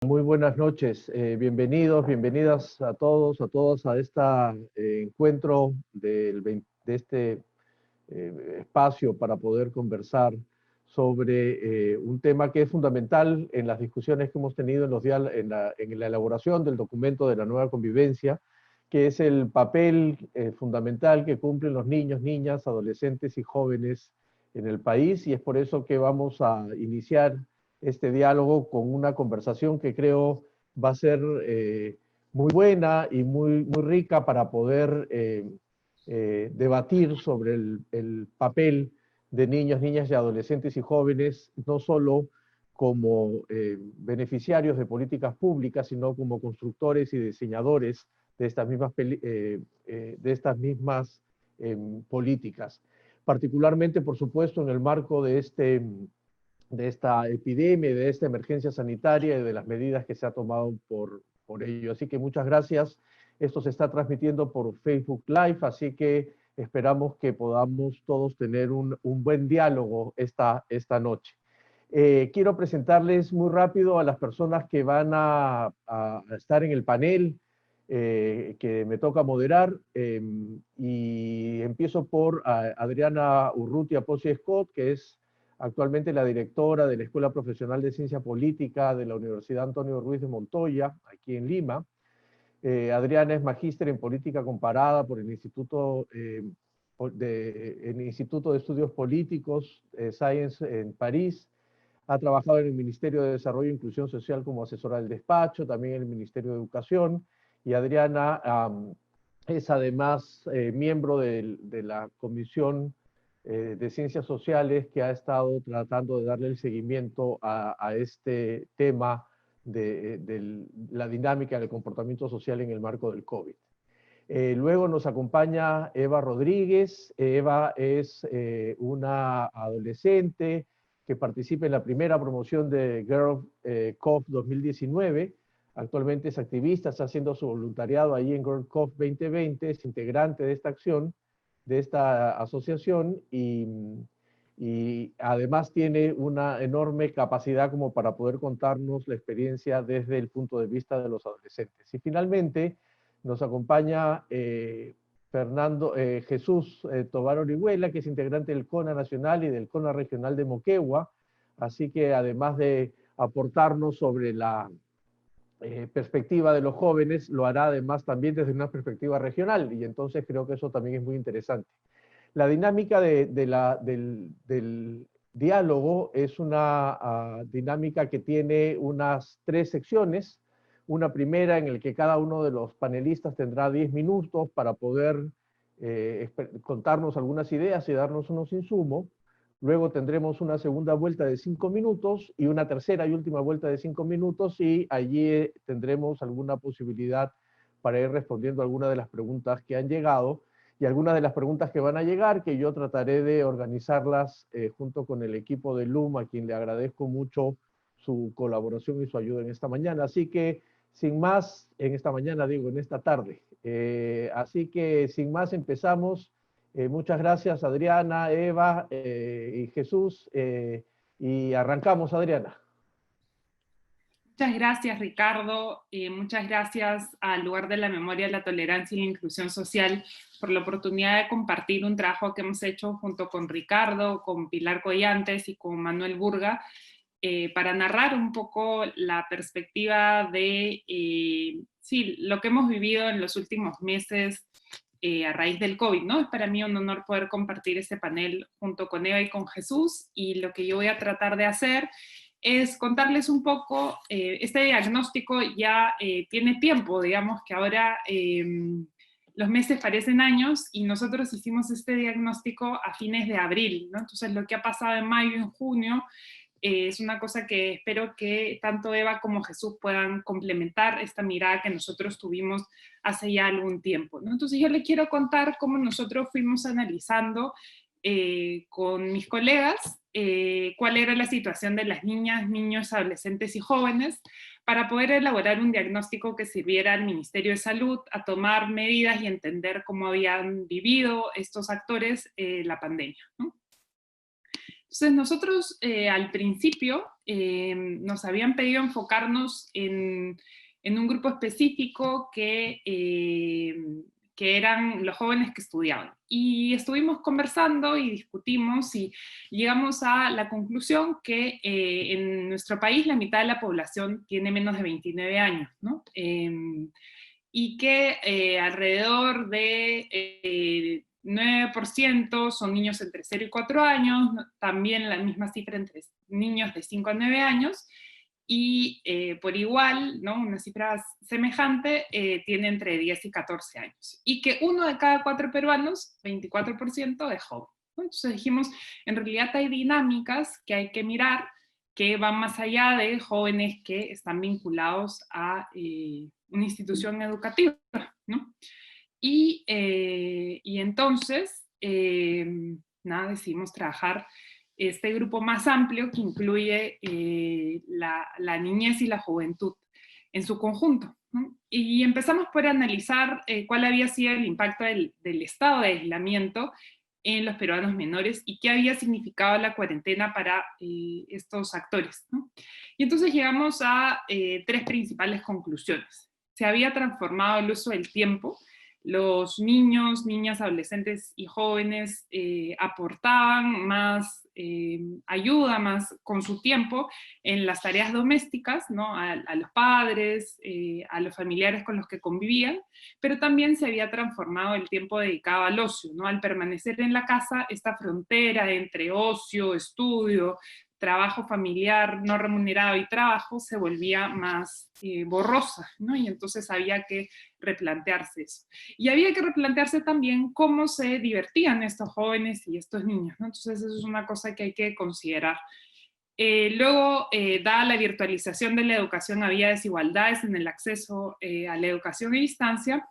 Muy buenas noches, bienvenidos, bienvenidas a todos, a todas a este encuentro de este espacio para poder conversar sobre un tema que es fundamental en las discusiones que hemos tenido en la elaboración del documento de la nueva convivencia, que es el papel fundamental que cumplen los niños, niñas, adolescentes y jóvenes en el país, y es por eso que vamos a iniciar este diálogo con una conversación que creo va a ser muy buena y muy rica para poder debatir sobre el papel de niños, niñas y adolescentes y jóvenes, no solo como beneficiarios de políticas públicas, sino como constructores y diseñadores de estas mismas políticas. Particularmente, por supuesto, en el marco de esta epidemia, de esta emergencia sanitaria y de las medidas que se ha tomado por ello. Así que muchas gracias. Esto se está transmitiendo por Facebook Live, así que esperamos que podamos todos tener un buen diálogo esta noche. Quiero presentarles muy rápido a las personas que van a estar en el panel que me toca moderar, y empiezo por Adriana Urrutia Pozzi Scott, que es actualmente la directora de la Escuela Profesional de Ciencia Política de la Universidad Antonio Ruiz de Montoya, aquí en Lima. Adriana es magíster en Política Comparada por el Instituto de Estudios Políticos, Science, en París. Ha trabajado en el Ministerio de Desarrollo e Inclusión Social como asesora del despacho, también en el Ministerio de Educación. Y Adriana es además miembro de la Comisión de Ciencias Sociales, que ha estado tratando de darle el seguimiento a este tema de la dinámica del comportamiento social en el marco del COVID. Luego nos acompaña Eva Rodríguez. Eva es una adolescente que participa en la primera promoción de Girl COP 2019. Actualmente es activista, está haciendo su voluntariado ahí en Girl COP 2020, es integrante de esta acción, de esta asociación, y además tiene una enorme capacidad como para poder contarnos la experiencia desde el punto de vista de los adolescentes. Y finalmente nos acompaña Jesús Tobar Orihuela, que es integrante del CONA Nacional y del CONA Regional de Moquegua, así que además de aportarnos sobre la perspectiva de los jóvenes, lo hará además también desde una perspectiva regional, y entonces creo que eso también es muy interesante. La dinámica del diálogo es una dinámica que tiene unas 3 secciones. Una primera en la que cada uno de los panelistas tendrá 10 minutos para poder contarnos algunas ideas y darnos unos insumos. Luego tendremos una segunda vuelta de 5 minutos y una tercera y última vuelta de 5 minutos, y allí tendremos alguna posibilidad para ir respondiendo a algunas de las preguntas que han llegado, y algunas de las preguntas que van a llegar, que yo trataré de organizarlas junto con el equipo de LUM, a quien le agradezco mucho su colaboración y su ayuda en esta mañana. Así que, sin más, en esta mañana digo, en esta tarde. Así que, sin más, empezamos. Muchas gracias, Adriana, Eva y Jesús, y arrancamos, Adriana. Muchas gracias, Ricardo. Muchas gracias al Lugar de la Memoria, la Tolerancia y la Inclusión Social por la oportunidad de compartir un trabajo que hemos hecho junto con Ricardo, con Pilar Collantes y con Manuel Burga, para narrar un poco la perspectiva de lo que hemos vivido en los últimos meses a raíz del COVID, ¿no? Es para mí un honor poder compartir este panel junto con Eva y con Jesús, y lo que yo voy a tratar de hacer es contarles un poco, este diagnóstico ya tiene tiempo, digamos que ahora los meses parecen años, y nosotros hicimos este diagnóstico a fines de abril, ¿no? Entonces lo que ha pasado en mayo y en junio es una cosa que espero que tanto Eva como Jesús puedan complementar esta mirada que nosotros tuvimos hace ya algún tiempo, ¿no? Entonces yo les quiero contar cómo nosotros fuimos analizando con mis colegas cuál era la situación de las niñas, niños, adolescentes y jóvenes, para poder elaborar un diagnóstico que sirviera al Ministerio de Salud a tomar medidas y entender cómo habían vivido estos actores la pandemia, ¿no? Entonces nosotros al principio nos habían pedido enfocarnos en un grupo específico que eran los jóvenes que estudiaban. Y estuvimos conversando y discutimos y llegamos a la conclusión que en nuestro país la mitad de la población tiene menos de 29 años, ¿no? Y que alrededor de 9% son niños entre 0 y 4 años, también la misma cifra entre niños de 5 a 9 años, y por igual, ¿no? Una cifra semejante, tiene entre 10 y 14 años. Y que 1 de cada 4 peruanos, 24%, es joven, ¿no? Entonces dijimos, en realidad hay dinámicas que hay que mirar que van más allá de jóvenes que están vinculados a una institución educativa, ¿no? Y entonces, nada, decidimos trabajar este grupo más amplio que incluye la niñez y la juventud en su conjunto, ¿no? Y empezamos por analizar cuál había sido el impacto del estado de aislamiento en los peruanos menores y qué había significado la cuarentena para estos actores, ¿no? Y entonces llegamos a 3 principales conclusiones. Se había transformado el uso del tiempo. Los niños, niñas, adolescentes y jóvenes aportaban más ayuda, más con su tiempo en las tareas domésticas, ¿no? A los padres, a los familiares con los que convivían, pero también se había transformado el tiempo dedicado al ocio, ¿no? Al permanecer en la casa, esta frontera entre ocio, estudio, trabajo familiar no remunerado y trabajo se volvía más borrosa, ¿no? Y entonces había que replantearse eso. Y había que replantearse también cómo se divertían estos jóvenes y estos niños, ¿no? Entonces eso es una cosa que hay que considerar. Luego, dada la virtualización de la educación, había desigualdades en el acceso a la educación a distancia,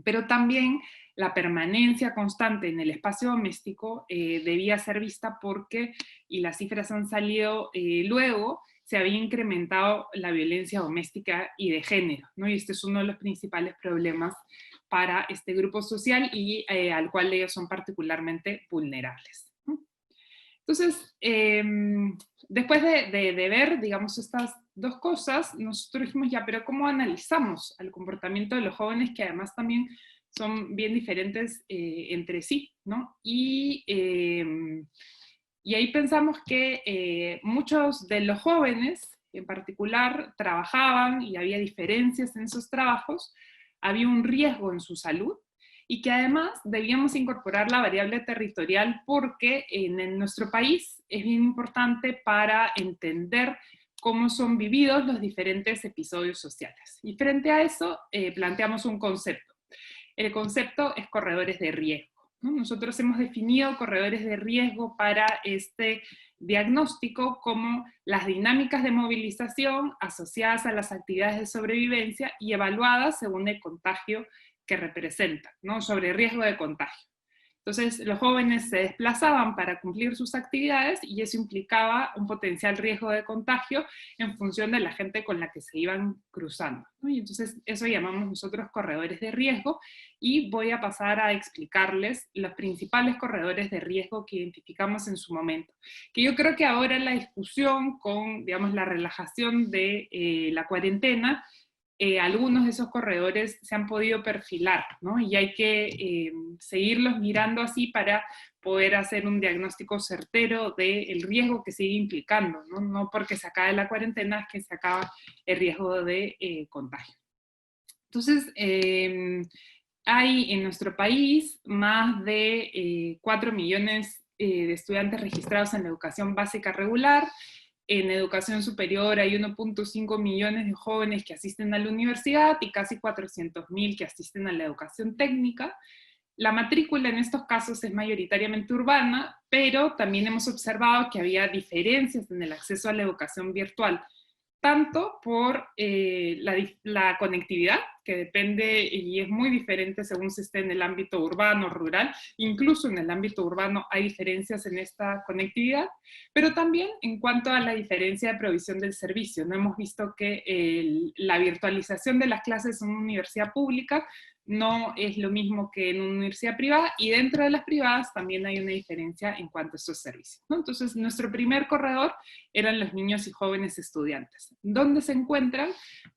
pero también la permanencia constante en el espacio doméstico debía ser vista porque, y las cifras han salido luego, se había incrementado la violencia doméstica y de género, ¿no? Y este es uno de los principales problemas para este grupo social y al cual ellos son particularmente vulnerables, ¿no? Entonces, después de ver, digamos, estas 2 cosas, nosotros dijimos, ya, pero ¿cómo analizamos el comportamiento de los jóvenes que además también son bien diferentes entre sí, ¿no? Y ahí pensamos que muchos de los jóvenes, en particular, trabajaban y había diferencias en sus trabajos, había un riesgo en su salud, y que además debíamos incorporar la variable territorial porque en nuestro país es bien importante para entender cómo son vividos los diferentes episodios sociales. Y frente a eso planteamos un concepto. El concepto es corredores de riesgo, ¿no? Nosotros hemos definido corredores de riesgo para este diagnóstico como las dinámicas de movilización asociadas a las actividades de sobrevivencia y evaluadas según el contagio que representan, ¿no? Sobre riesgo de contagio. Entonces, los jóvenes se desplazaban para cumplir sus actividades y eso implicaba un potencial riesgo de contagio en función de la gente con la que se iban cruzando, ¿no? Y entonces eso llamamos nosotros corredores de riesgo y voy a pasar a explicarles los principales corredores de riesgo que identificamos en su momento. Que yo creo que ahora la discusión con, digamos, la relajación de la cuarentena, algunos de esos corredores se han podido perfilar, ¿no? Y hay que seguirlos mirando así para poder hacer un diagnóstico certero del riesgo que sigue implicando, ¿no? No porque se acabe la cuarentena es que se acaba el riesgo de contagio. Entonces, hay en nuestro país más de 4 millones de estudiantes registrados en la educación básica regular. En educación superior hay 1.5 millones de jóvenes que asisten a la universidad y casi 400.000 que asisten a la educación técnica. La matrícula en estos casos es mayoritariamente urbana, pero también hemos observado que había diferencias en el acceso a la educación virtual, tanto por la conectividad, que depende y es muy diferente según se esté en el ámbito urbano o rural, incluso en el ámbito urbano hay diferencias en esta conectividad, pero también en cuanto a la diferencia de provisión del servicio. No hemos visto que la virtualización de las clases en una universidad pública no es lo mismo que en una universidad privada, y dentro de las privadas también hay una diferencia en cuanto a estos servicios, ¿no? Entonces, nuestro primer corredor eran los niños y jóvenes estudiantes. ¿Dónde se encuentran?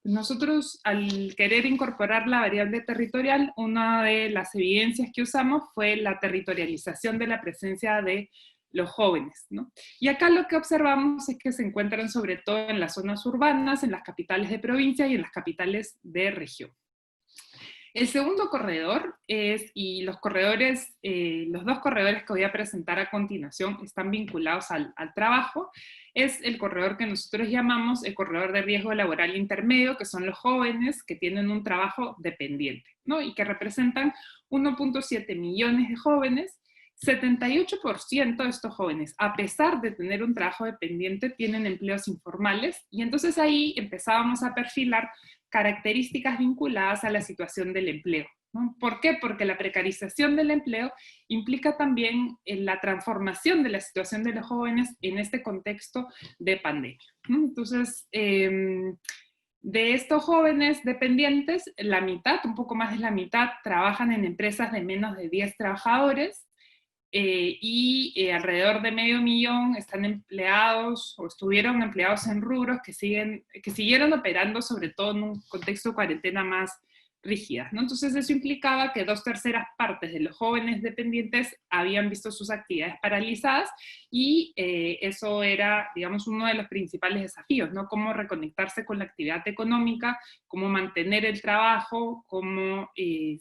Nosotros, al querer incorporar la variable territorial, una de las evidencias que usamos fue la territorialización de la presencia de los jóvenes, ¿no? Y acá lo que observamos es que se encuentran sobre todo en las zonas urbanas, en las capitales de provincia y en las capitales de región. El segundo corredor es, y los corredores, los dos corredores que voy a presentar a continuación están vinculados al trabajo, es el corredor que nosotros llamamos el corredor de riesgo laboral intermedio, que son los jóvenes que tienen un trabajo dependiente, ¿no? Y que representan 1.7 millones de jóvenes. 78% de estos jóvenes, a pesar de tener un trabajo dependiente, tienen empleos informales, y entonces ahí empezábamos a perfilar características vinculadas a la situación del empleo, ¿no? ¿Por qué? Porque la precarización del empleo implica también la transformación de la situación de los jóvenes en este contexto de pandemia, ¿no? Entonces, de estos jóvenes dependientes, la mitad, un poco más de la mitad, trabajan en empresas de menos de 10 trabajadores, alrededor de 500.000 están empleados o estuvieron empleados en rubros que siguieron operando, sobre todo en un contexto de cuarentena más rígida, ¿no? Entonces eso implicaba que 2/3 partes de los jóvenes dependientes habían visto sus actividades paralizadas, y eso era, digamos, uno de los principales desafíos, ¿no? Cómo reconectarse con la actividad económica, cómo mantener el trabajo, cómo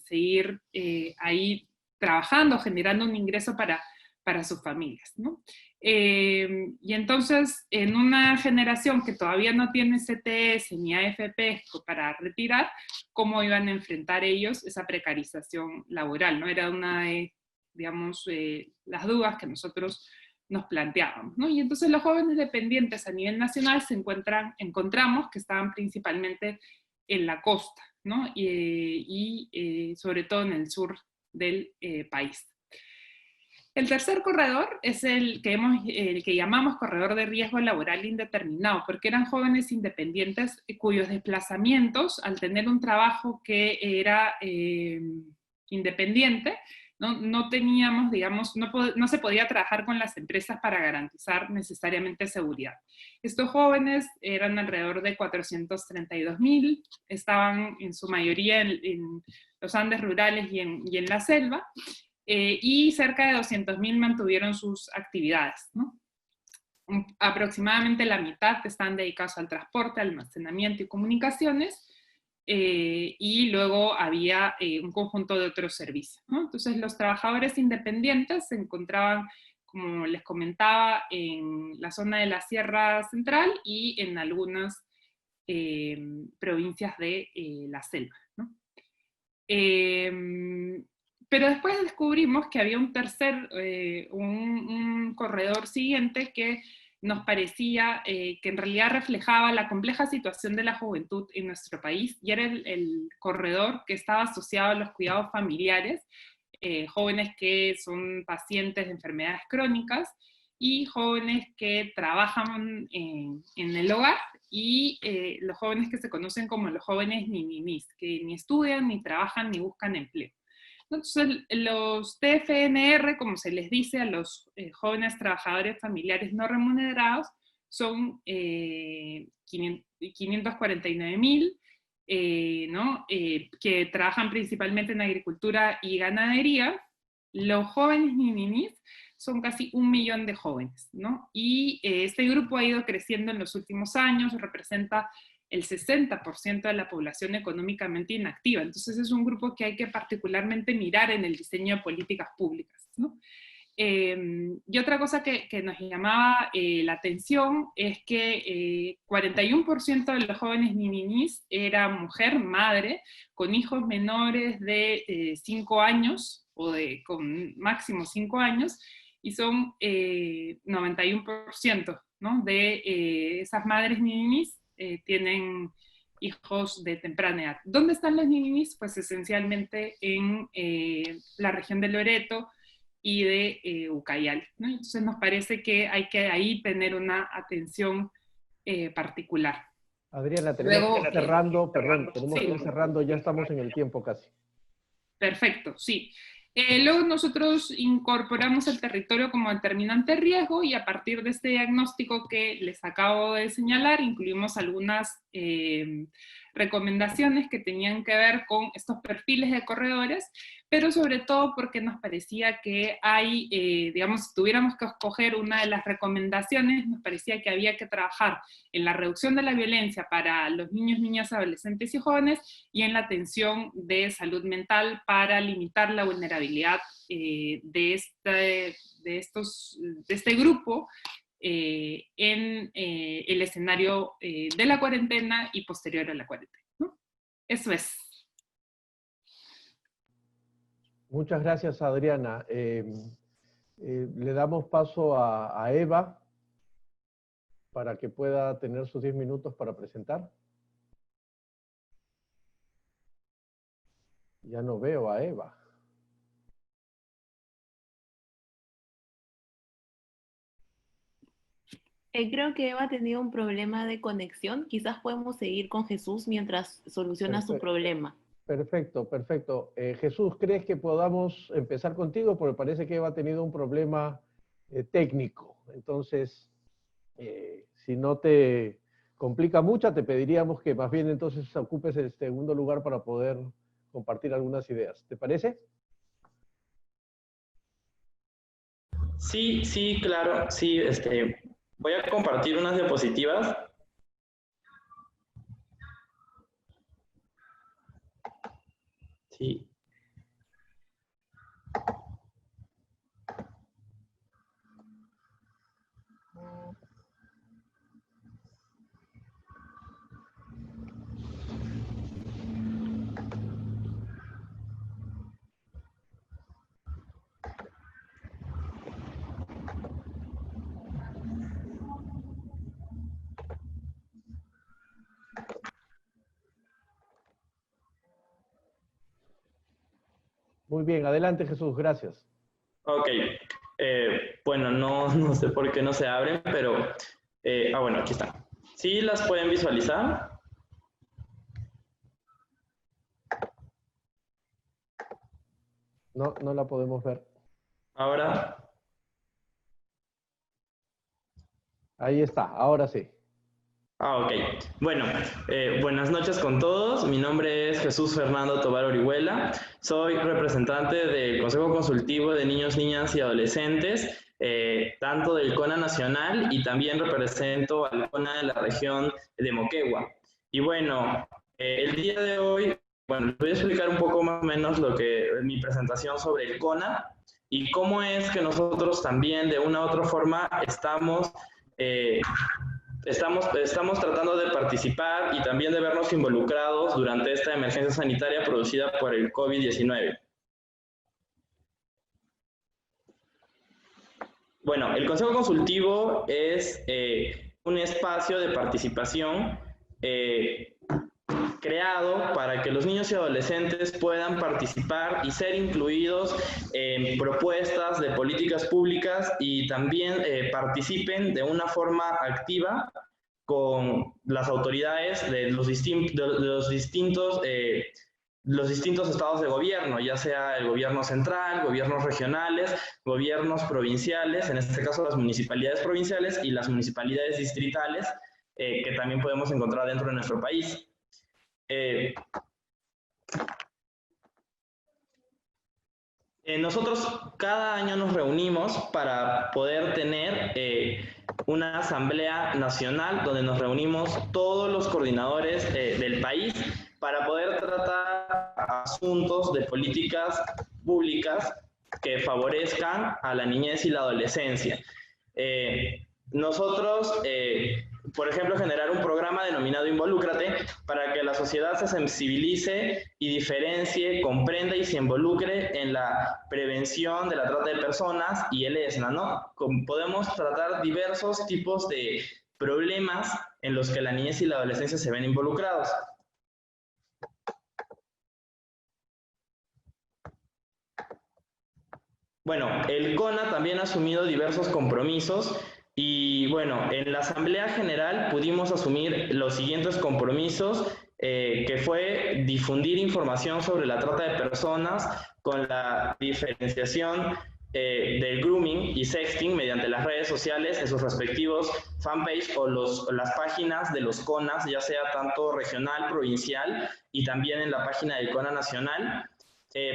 seguir ahí trabajando, generando un ingreso para sus familias, ¿no? Y entonces, en una generación que todavía no tiene CTS ni AFP para retirar, ¿cómo iban a enfrentar ellos esa precarización laboral, ¿no? Era una de, digamos, las dudas que nosotros nos planteábamos, ¿no? Y entonces los jóvenes dependientes a nivel nacional encontramos que estaban principalmente en la costa, ¿no? Y sobre todo en el sur del país. El tercer corredor es el que llamamos corredor de riesgo laboral indeterminado, porque eran jóvenes independientes cuyos desplazamientos, al tener un trabajo que era independiente, no teníamos, digamos, no se podía trabajar con las empresas para garantizar necesariamente seguridad. Estos jóvenes eran alrededor de 432.000, estaban en su mayoría en los Andes rurales y en la selva, y cerca de 200.000 mantuvieron sus actividades, ¿no? Aproximadamente la mitad están dedicados al transporte, almacenamiento y comunicaciones, y luego había un conjunto de otros servicios, ¿no? Entonces los trabajadores independientes se encontraban, como les comentaba, en la zona de la Sierra Central y en algunas provincias de la selva, ¿no? Pero después descubrimos que había un corredor siguiente que nos parecía que en realidad reflejaba la compleja situación de la juventud en nuestro país, y era el corredor que estaba asociado a los cuidados familiares, jóvenes que son pacientes de enfermedades crónicas y jóvenes que trabajan en el hogar, y los jóvenes que se conocen como los jóvenes ninis, que ni estudian, ni trabajan, ni buscan empleo. Entonces, los TFNR, como se les dice a los jóvenes trabajadores familiares no remunerados, son 549.000, ¿no? Que trabajan principalmente en agricultura y ganadería. Los jóvenes ninis son casi 1 millón de jóvenes, ¿no? Y este grupo ha ido creciendo en los últimos años, representa el 60% de la población económicamente inactiva. Entonces es un grupo que hay que particularmente mirar en el diseño de políticas públicas, ¿no? Y otra cosa que nos llamaba la atención es que 41% de los jóvenes ninis era mujer, madre, con hijos menores de 5 años, o con máximo 5 años, y son 91%, ¿no? De esas madres ninis tienen hijos de temprana edad. ¿Dónde están los ninis? Pues esencialmente en la región de Loreto y de Ucayali, ¿no? Entonces nos parece que hay que ahí tener una atención particular. Adriana, tenemos que ir cerrando, perdón, tenemos que ir cerrando, ya estamos en el tiempo casi. Perfecto, sí. Luego nosotros incorporamos el territorio como determinante de riesgo y a partir de este diagnóstico que les acabo de señalar, incluimos algunas recomendaciones que tenían que ver con estos perfiles de corredores, pero sobre todo porque nos parecía que hay, digamos, si tuviéramos que escoger una de las recomendaciones, nos parecía que había que trabajar en la reducción de la violencia para los niños, niñas, adolescentes y jóvenes y en la atención de salud mental para limitar la vulnerabilidad de este grupo en el escenario de la cuarentena y posterior a la cuarentena, ¿no? Eso es. Muchas gracias, Adriana. Le damos paso a Eva para que pueda tener sus 10 minutos para presentar. Ya no veo a Eva. Creo que Eva ha tenido un problema de conexión. Quizás podemos seguir con Jesús mientras soluciona su problema. Perfecto, perfecto. Jesús, ¿crees que podamos empezar contigo? Porque parece que Eva ha tenido un problema técnico. Entonces, si no te complica mucho, te pediríamos que más bien entonces ocupes el segundo lugar para poder compartir algunas ideas. ¿Te parece? Sí, sí, claro. Sí, voy a compartir unas diapositivas. Sí. Muy bien, adelante Jesús, gracias. Ok. Bueno, no sé por qué no se abren, pero... bueno, aquí están. ¿Sí las pueden visualizar? No, no la podemos ver. Ahora... Ahí está, ahora sí. Ok. Bueno, buenas noches con todos. Mi nombre es Jesús Fernando Tobar Orihuela. Soy representante del Consejo Consultivo de Niños, Niñas y Adolescentes, tanto del CONA Nacional y también represento al CONA de la región de Moquegua. Y bueno, el día de hoy, bueno, les voy a explicar un poco más o menos mi presentación sobre el CONA y cómo es que nosotros también de una u otra forma estamos tratando de participar y también de vernos involucrados durante esta emergencia sanitaria producida por el COVID-19. Bueno, el Consejo Consultivo es un espacio de participación creado para que los niños y adolescentes puedan participar y ser incluidos en propuestas de políticas públicas y también participen de una forma activa con las autoridades de los distintos estados de gobierno, ya sea el gobierno central, gobiernos regionales, gobiernos provinciales, en este caso las municipalidades provinciales y las municipalidades distritales, que también podemos encontrar dentro de nuestro país. Nosotros cada año nos reunimos para poder tener una asamblea nacional donde nos reunimos todos los coordinadores del país para poder tratar asuntos de políticas públicas que favorezcan a la niñez y la adolescencia. Nosotros, por ejemplo, generar un programa denominado Involúcrate para que la sociedad se sensibilice y diferencie, comprenda y se involucre en la prevención de la trata de personas y el ESNA, ¿no? Podemos tratar diversos tipos de problemas en los que la niñez y la adolescencia se ven involucrados. Bueno, el CONA también ha asumido diversos compromisos y bueno, en la Asamblea General pudimos asumir los siguientes compromisos que fue difundir información sobre la trata de personas con la diferenciación del grooming y sexting mediante las redes sociales en sus respectivos fanpage o las páginas de los CONAS, ya sea tanto regional, provincial y también en la página del CONA nacional,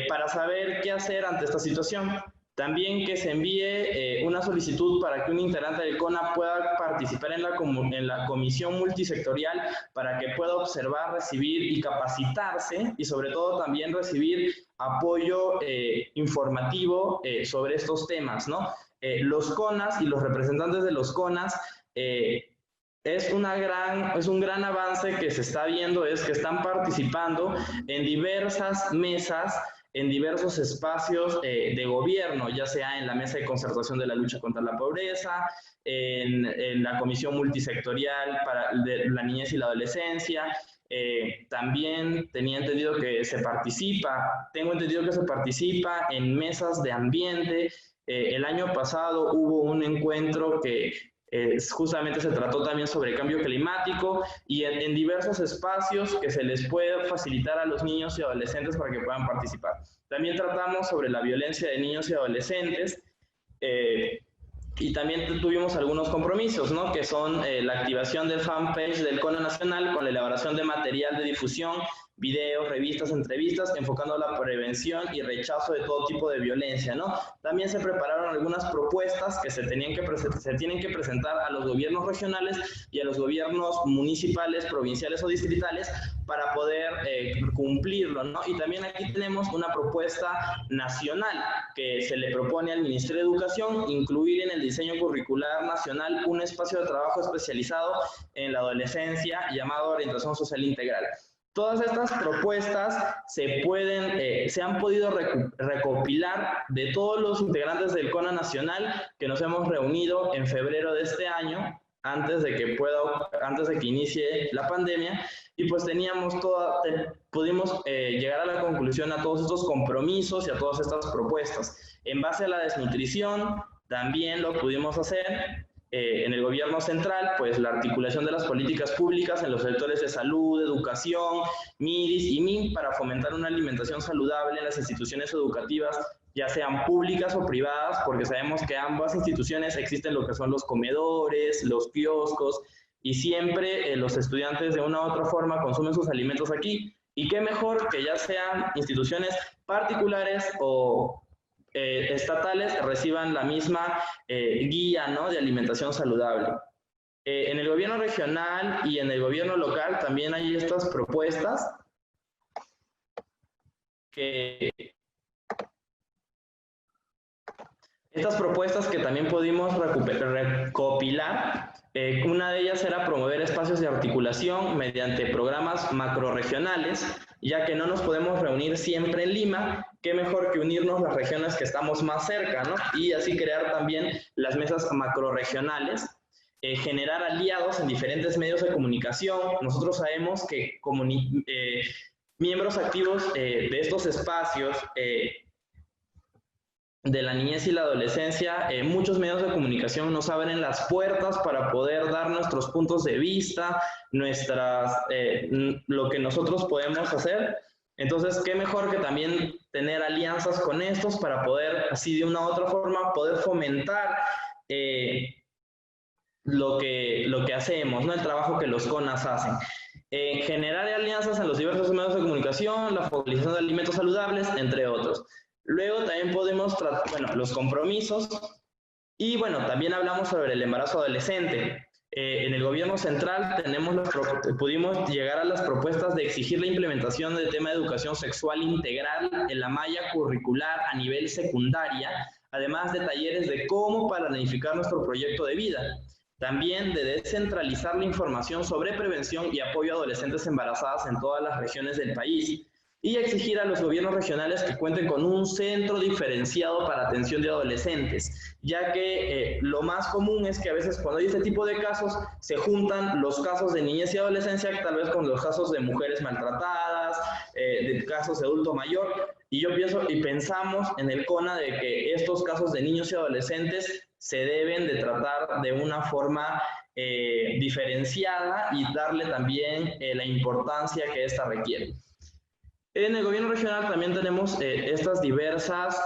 para saber qué hacer ante esta situación. También que se envíe una solicitud para que un integrante del CONA pueda participar en la comisión multisectorial para que pueda observar, recibir y capacitarse, y sobre todo también recibir apoyo informativo sobre estos temas, ¿no? Los CONAS y los representantes de los CONAS es un gran avance que se está viendo, es que están participando en diversas mesas, en diversos espacios de gobierno, ya sea en la mesa de concertación de la lucha contra la pobreza, en la comisión multisectorial para la niñez y la adolescencia. También tengo entendido que se participa en mesas de ambiente. El año pasado hubo un encuentro que justamente se trató también sobre cambio climático, y en diversos espacios que se les puede facilitar a los niños y adolescentes para que puedan participar. También tratamos sobre la violencia de niños y adolescentes, y también tuvimos algunos compromisos, ¿no? Que son la activación del fanpage del CONA Nacional con la elaboración de material de difusión, videos, revistas, entrevistas, enfocando la prevención y rechazo de todo tipo de violencia, ¿no? También se prepararon algunas propuestas que se tienen que presentar a los gobiernos regionales y a los gobiernos municipales, provinciales o distritales para poder cumplirlo, ¿no? Y también aquí tenemos una propuesta nacional que se le propone al Ministerio de Educación incluir en el diseño curricular nacional un espacio de trabajo especializado en la adolescencia llamado orientación social integral. Todas estas propuestas se han podido recopilar de todos los integrantes del CONA Nacional que nos hemos reunido en febrero de este año, antes de que inicie la pandemia, y pues pudimos llegar a la conclusión a todos estos compromisos y a todas estas propuestas. En base a la desnutrición, también lo pudimos hacer. En el gobierno central, pues la articulación de las políticas públicas en los sectores de salud, educación, MIDIS y MIM para fomentar una alimentación saludable en las instituciones educativas, ya sean públicas o privadas, porque sabemos que ambas instituciones existen lo que son los comedores, los kioscos, y siempre los estudiantes de una u otra forma consumen sus alimentos aquí. Y qué mejor que ya sean instituciones particulares o estatales reciban la misma guía, ¿no?, de alimentación saludable. En el gobierno regional y en el gobierno local también hay estas propuestas que también pudimos recopilar. Una de ellas era promover espacios de articulación mediante programas macrorregionales, ya que no nos podemos reunir siempre en Lima. Qué mejor que unirnos las regiones que estamos más cerca, ¿no? Y así crear también las mesas macrorregionales, generar aliados en diferentes medios de comunicación. Nosotros sabemos que miembros activos de estos espacios de la niñez y la adolescencia, muchos medios de comunicación nos abren las puertas para poder dar nuestros puntos de vista, lo que nosotros podemos hacer. Entonces, qué mejor que también tener alianzas con estos para poder, así de una u otra forma, poder fomentar lo que hacemos, ¿no? El trabajo que los CONAS hacen. Generar alianzas en los diversos medios de comunicación, la focalización de alimentos saludables, entre otros. Luego también podemos tratar, los compromisos, y también hablamos sobre el embarazo adolescente. En el gobierno central pudimos llegar a las propuestas de exigir la implementación del tema de educación sexual integral en la malla curricular a nivel secundaria, además de talleres de cómo planificar nuestro proyecto de vida. También de descentralizar la información sobre prevención y apoyo a adolescentes embarazadas en todas las regiones del país, y exigir a los gobiernos regionales que cuenten con un centro diferenciado para atención de adolescentes, ya que lo más común es que a veces cuando hay este tipo de casos se juntan los casos de niñez y adolescencia tal vez con los casos de mujeres maltratadas, de casos de adulto mayor, y pensamos en el CONA de que estos casos de niños y adolescentes se deben de tratar de una forma diferenciada y darle también la importancia que ésta requiere. En el gobierno regional también tenemos estas diversas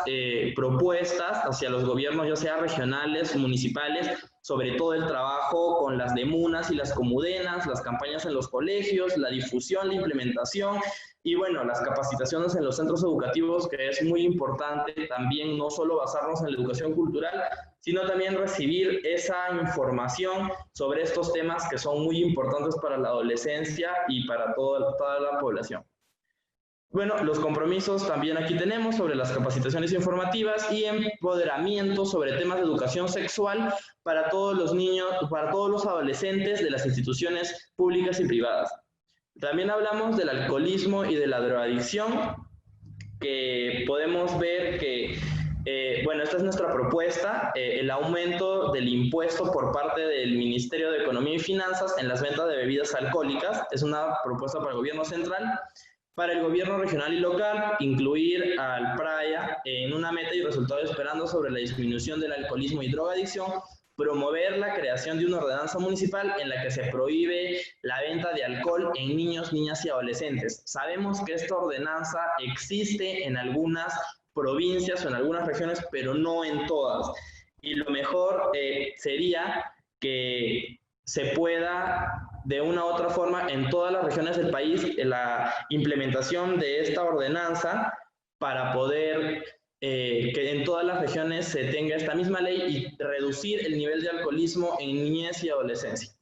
propuestas hacia los gobiernos, ya sea regionales, municipales, sobre todo el trabajo con las demunas y las comudenas, las campañas en los colegios, la difusión, la implementación y bueno, las capacitaciones en los centros educativos, que es muy importante también no solo basarnos en la educación cultural, sino también recibir esa información sobre estos temas que son muy importantes para la adolescencia y para toda la población. Bueno, los compromisos también aquí tenemos sobre las capacitaciones informativas y empoderamiento sobre temas de educación sexual para todos los niños, para todos los adolescentes de las instituciones públicas y privadas. También hablamos del alcoholismo y de la drogadicción, que podemos ver que, bueno, esta es nuestra propuesta, el aumento del impuesto por parte del Ministerio de Economía y Finanzas en las ventas de bebidas alcohólicas, es una propuesta para el gobierno central. Para el gobierno regional y local, incluir al PRAIA en una meta y resultado esperando sobre la disminución del alcoholismo y drogadicción, promover la creación de una ordenanza municipal en la que se prohíbe la venta de alcohol en niños, niñas y adolescentes. Sabemos que esta ordenanza existe en algunas provincias o en algunas regiones, pero no en todas. Y lo mejor sería que se pueda de una u otra forma en todas las regiones del país la implementación de esta ordenanza para poder que en todas las regiones se tenga esta misma ley y reducir el nivel de alcoholismo en niñez y adolescencia.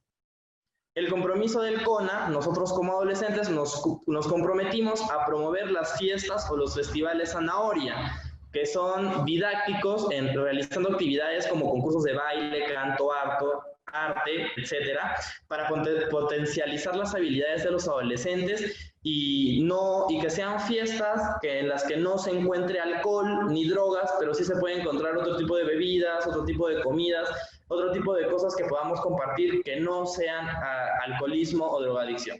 El compromiso del CONA, nosotros como adolescentes nos comprometimos a promover las fiestas o los festivales Zanahoria, que son didácticos realizando actividades como concursos de baile, canto, arte, etcétera, para potencializar las habilidades de los adolescentes y que sean fiestas en las que no se encuentre alcohol ni drogas, pero sí se puede encontrar otro tipo de bebidas, otro tipo de comidas, otro tipo de cosas que podamos compartir que no sean alcoholismo o drogadicción.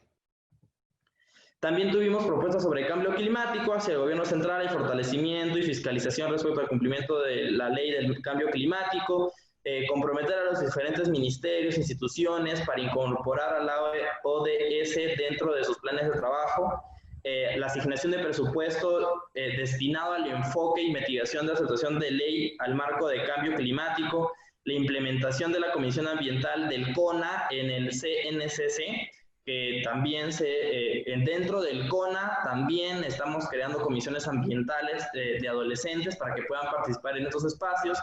También tuvimos propuestas sobre cambio climático hacia el gobierno central y fortalecimiento y fiscalización respecto al cumplimiento de la ley del cambio climático, comprometer a los diferentes ministerios, instituciones para incorporar a la ODS dentro de sus planes de trabajo, la asignación de presupuesto destinado al enfoque y mitigación de la situación de ley al marco de cambio climático, la implementación de la Comisión Ambiental del CONA en el CNCC, que también dentro del CONA también estamos creando comisiones ambientales de adolescentes para que puedan participar en estos espacios.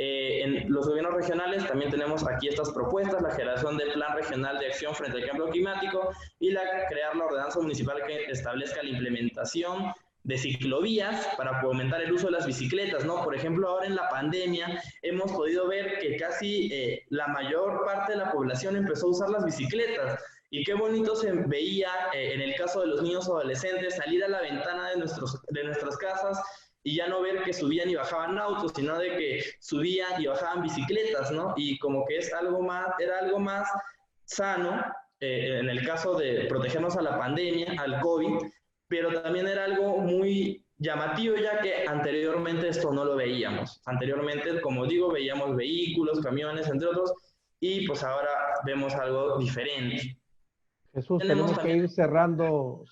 En los gobiernos regionales también tenemos aquí estas propuestas, la generación del Plan Regional de Acción frente al Cambio Climático y crear la ordenanza municipal que establezca la implementación de ciclovías para fomentar el uso de las bicicletas, ¿no? Por ejemplo, ahora en la pandemia hemos podido ver que casi la mayor parte de la población empezó a usar las bicicletas. Y qué bonito se veía en el caso de los niños adolescentes salir a la ventana de nuestras casas y ya no ver que subían y bajaban autos, sino de que subían y bajaban bicicletas, ¿no? Y como que era algo más sano en el caso de protegernos a la pandemia, al COVID, pero también era algo muy llamativo ya que anteriormente esto no lo veíamos. Anteriormente, como digo, veíamos vehículos, camiones, entre otros, y pues ahora vemos algo diferente. Jesús, tenemos que ir cerrando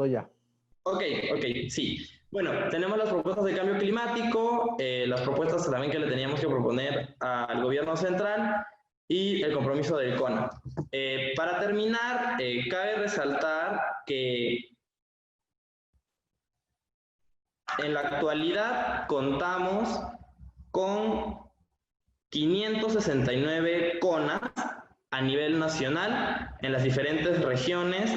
ya. Ok, sí. Bueno, tenemos las propuestas de cambio climático, las propuestas también que le teníamos que proponer al gobierno central y el compromiso del CONA. Para terminar, cabe resaltar que en la actualidad contamos con 569 CONAs a nivel nacional en las diferentes regiones.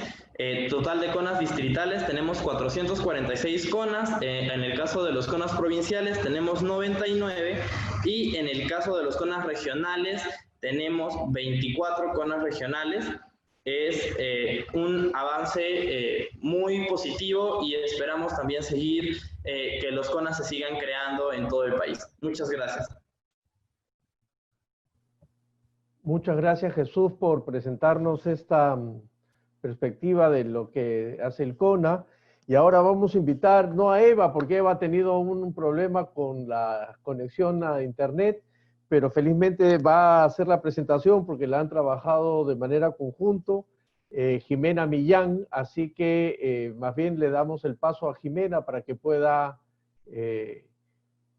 Total de CONAs distritales tenemos 446 CONAs, en el caso de los CONAs provinciales tenemos 99 y en el caso de los CONAs regionales tenemos 24 CONAs regionales. Es un avance muy positivo y esperamos también seguir que los CONAs se sigan creando en todo el país. Muchas gracias. Muchas gracias, Jesús, por presentarnos esta perspectiva de lo que hace el CONA. Y ahora vamos a invitar, no a Eva, porque Eva ha tenido un problema con la conexión a internet, pero felizmente va a hacer la presentación porque la han trabajado de manera conjunto Jimena Millán, así que más bien le damos el paso a Jimena para que pueda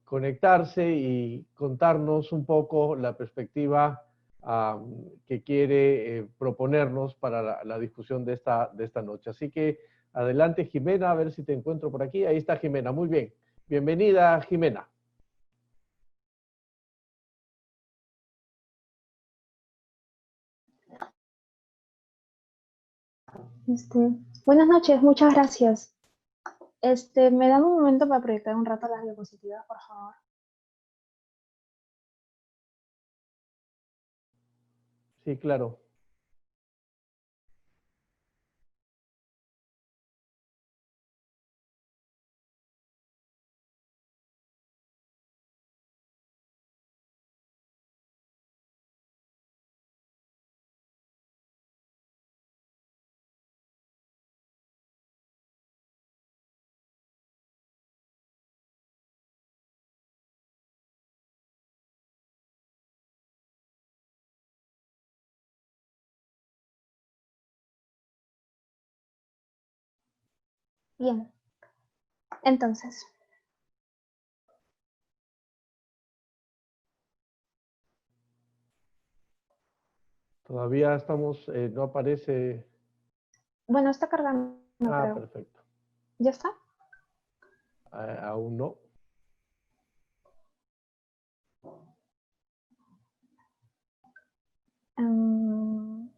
conectarse y contarnos un poco la perspectiva que quiere proponernos para la discusión de esta noche. Así que adelante, Jimena, a ver si te encuentro por aquí. Ahí está Jimena, muy bien. Bienvenida, Jimena. Buenas noches, muchas gracias. ¿Me dan un momento para proyectar un rato las diapositivas, por favor? Sí, claro. Bien, entonces, Todavía estamos, no aparece. bueno, está cargando, Ah, creo. perfecto. ¿Ya está? Aún no. Mm,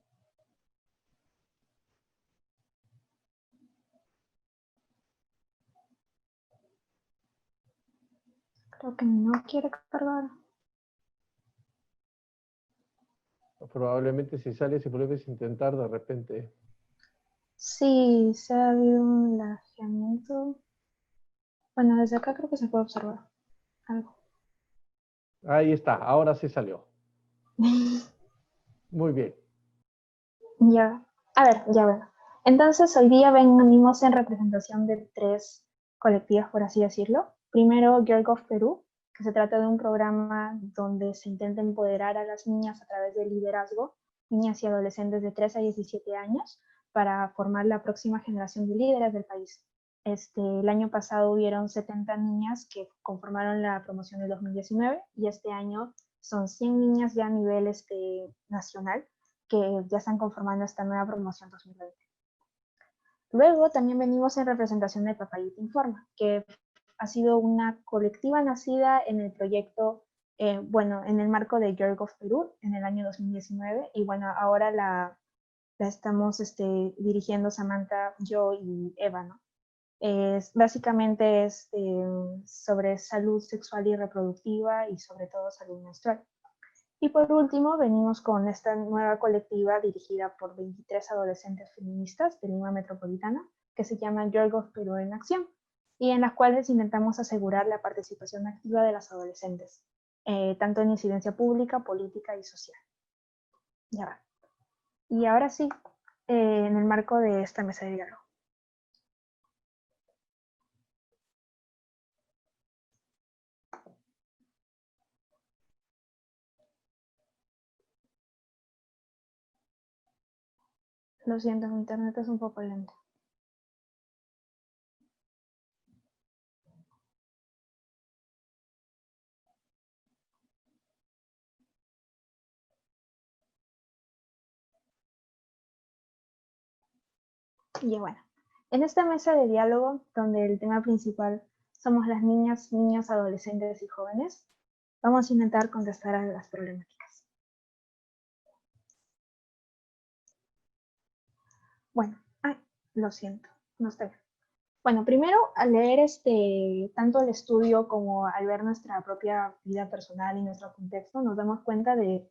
creo que no quiere cargar. Probablemente si sale, si vuelves a intentar de repente. Sí, se ha habido un lajeamiento. Bueno, desde acá creo que se puede observar algo. Ahí está, ahora sí salió. Muy bien. Ya, a ver, ya veo. Entonces, hoy día venimos en representación de tres colectivas, por así decirlo. Primero, Girl of Perú, que se trata de un programa donde se intenta empoderar a las niñas a través del liderazgo, niñas y adolescentes de 3 a 17 años, para formar la próxima generación de líderes del país. El año pasado hubieron 70 niñas que conformaron la promoción del 2019 y este año son 100 niñas ya a nivel nacional que ya están conformando esta nueva promoción 2020. Luego también venimos en representación de Papayita Informa, que ha sido una colectiva nacida en el proyecto, bueno, en el marco de Girl of Perú en el año 2019 y bueno, ahora la estamos dirigiendo Samantha, yo y Eva, ¿no? Básicamente es sobre salud sexual y reproductiva y sobre todo salud menstrual. Y por último, venimos con esta nueva colectiva dirigida por 23 adolescentes feministas de Lima Metropolitana, que se llama Girl of Perú en Acción, y en las cuales intentamos asegurar la participación activa de las adolescentes, tanto en incidencia pública, política y social. Ya va. Y ahora sí, en el marco de esta mesa de diálogo. Lo siento, mi internet es un poco lento. Y bueno, en esta mesa de diálogo, donde el tema principal somos las niñas, niños, adolescentes y jóvenes, vamos a intentar contestar a las problemáticas. Bueno, lo siento, no está bien. Bueno, primero, al leer tanto el estudio como al ver nuestra propia vida personal y nuestro contexto, nos damos cuenta de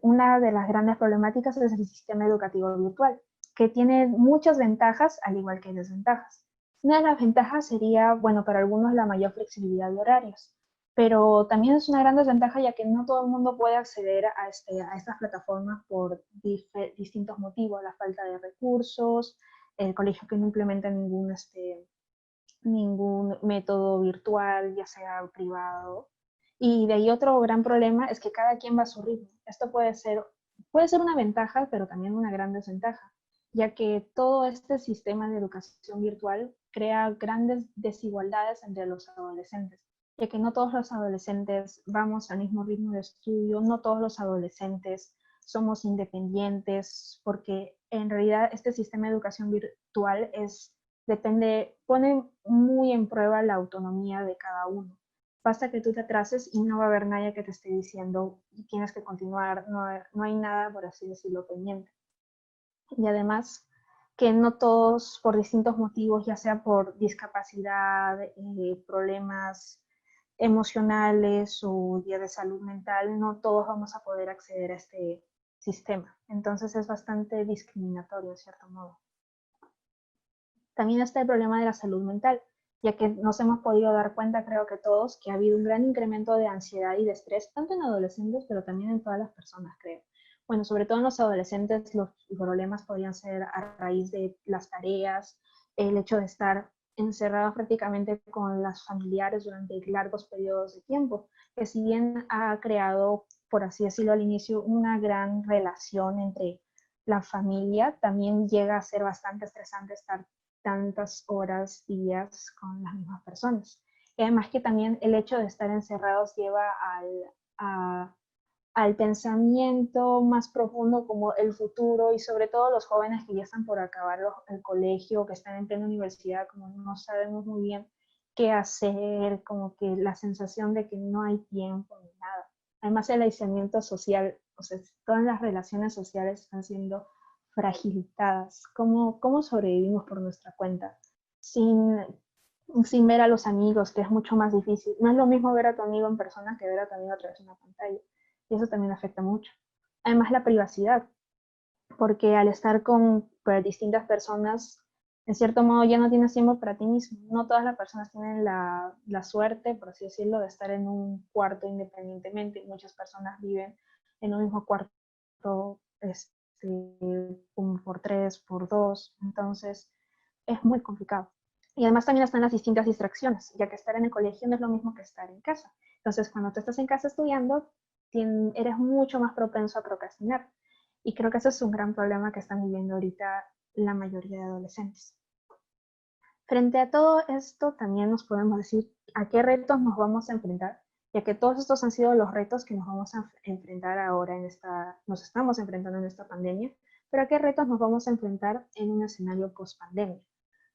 una de las grandes problemáticas es el sistema educativo virtual, que tiene muchas ventajas al igual que desventajas. Una de las ventajas sería, bueno, para algunos la mayor flexibilidad de horarios, pero también es una gran desventaja ya que no todo el mundo puede acceder a estas plataformas por distintos motivos, la falta de recursos, el colegio que no implementa ningún método virtual, ya sea privado, Y de ahí otro gran problema es que cada quien va a su ritmo. Esto puede ser una ventaja, pero también una gran desventaja, ya que todo este sistema de educación virtual crea grandes desigualdades entre los adolescentes, ya que no todos los adolescentes vamos al mismo ritmo de estudio, no todos los adolescentes somos independientes, porque en realidad este sistema de educación virtual pone muy en prueba la autonomía de cada uno. Basta que tú te atrases y no va a haber nadie que te esté diciendo tienes que continuar, no hay nada, por así decirlo, pendiente. Y además que no todos, por distintos motivos, ya sea por discapacidad, problemas emocionales o ya de salud mental, no todos vamos a poder acceder a este sistema. Entonces es bastante discriminatorio, en cierto modo. También está el problema de la salud mental, ya que nos hemos podido dar cuenta, creo que todos, que ha habido un gran incremento de ansiedad y de estrés, tanto en adolescentes, pero también en todas las personas, creo. Bueno, sobre todo en los adolescentes los problemas podrían ser a raíz de las tareas, el hecho de estar encerrados prácticamente con las familiares durante largos periodos de tiempo, que si bien ha creado, por así decirlo al inicio, una gran relación entre la familia, también llega a ser bastante estresante estar tantas horas, días con las mismas personas. Y además que también el hecho de estar encerrados lleva al pensamiento más profundo como el futuro, y sobre todo los jóvenes que ya están por acabar el colegio, que están en plena universidad, como no sabemos muy bien qué hacer, como que la sensación de que no hay tiempo ni nada. Además el aislamiento social, o sea, todas las relaciones sociales están siendo fragilizadas. ¿Cómo sobrevivimos por nuestra cuenta? Sin ver a los amigos, que es mucho más difícil. No es lo mismo ver a tu amigo en persona que ver a tu amigo a través de una pantalla. Y eso también afecta mucho. Además, la privacidad, porque al estar con distintas personas, en cierto modo ya no tienes tiempo para ti mismo. No todas las personas tienen la suerte, por así decirlo, de estar en un cuarto independientemente. Muchas personas viven en un mismo cuarto, como por 3, por 2. Entonces, es muy complicado. Y además también están las distintas distracciones, ya que estar en el colegio no es lo mismo que estar en casa. Entonces, cuando tú estás en casa estudiando, eres mucho más propenso a procrastinar. Y creo que ese es un gran problema que están viviendo ahorita la mayoría de adolescentes. Frente a todo esto, también nos podemos decir a qué retos nos vamos a enfrentar, ya que todos estos han sido los retos que nos vamos a enfrentar ahora nos estamos enfrentando en esta pandemia, pero a qué retos nos vamos a enfrentar en un escenario post-pandemia.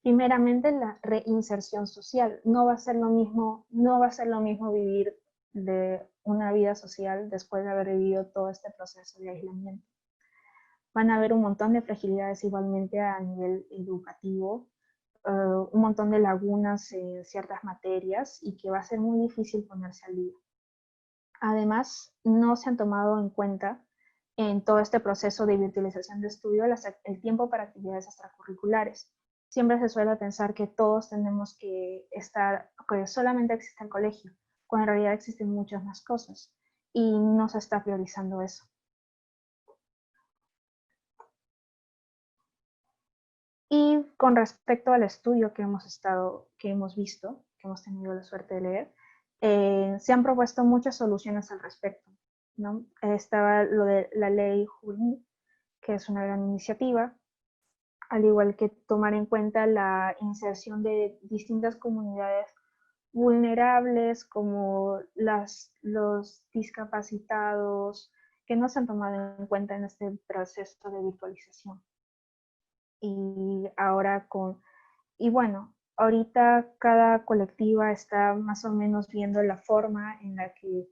Primeramente, la reinserción social. No va a ser lo mismo vivir de una vida social después de haber vivido todo este proceso de aislamiento. Van a haber un montón de fragilidades igualmente a nivel educativo, un montón de lagunas en ciertas materias y que va a ser muy difícil ponerse al día. Además, no se han tomado en cuenta en todo este proceso de virtualización de estudio el tiempo para actividades extracurriculares. Siempre se suele pensar que todos tenemos que que solamente existe el colegio, cuando en realidad existen muchas más cosas y no se está priorizando eso. Y con respecto al estudio que hemos visto, que hemos tenido la suerte de leer, se han propuesto muchas soluciones al respecto, ¿no? Estaba lo de la ley Jurín, que es una gran iniciativa, al igual que tomar en cuenta la inserción de distintas comunidades vulnerables como los discapacitados, que no se han tomado en cuenta en este proceso de virtualización. Y bueno, ahorita cada colectiva está más o menos viendo la forma en la que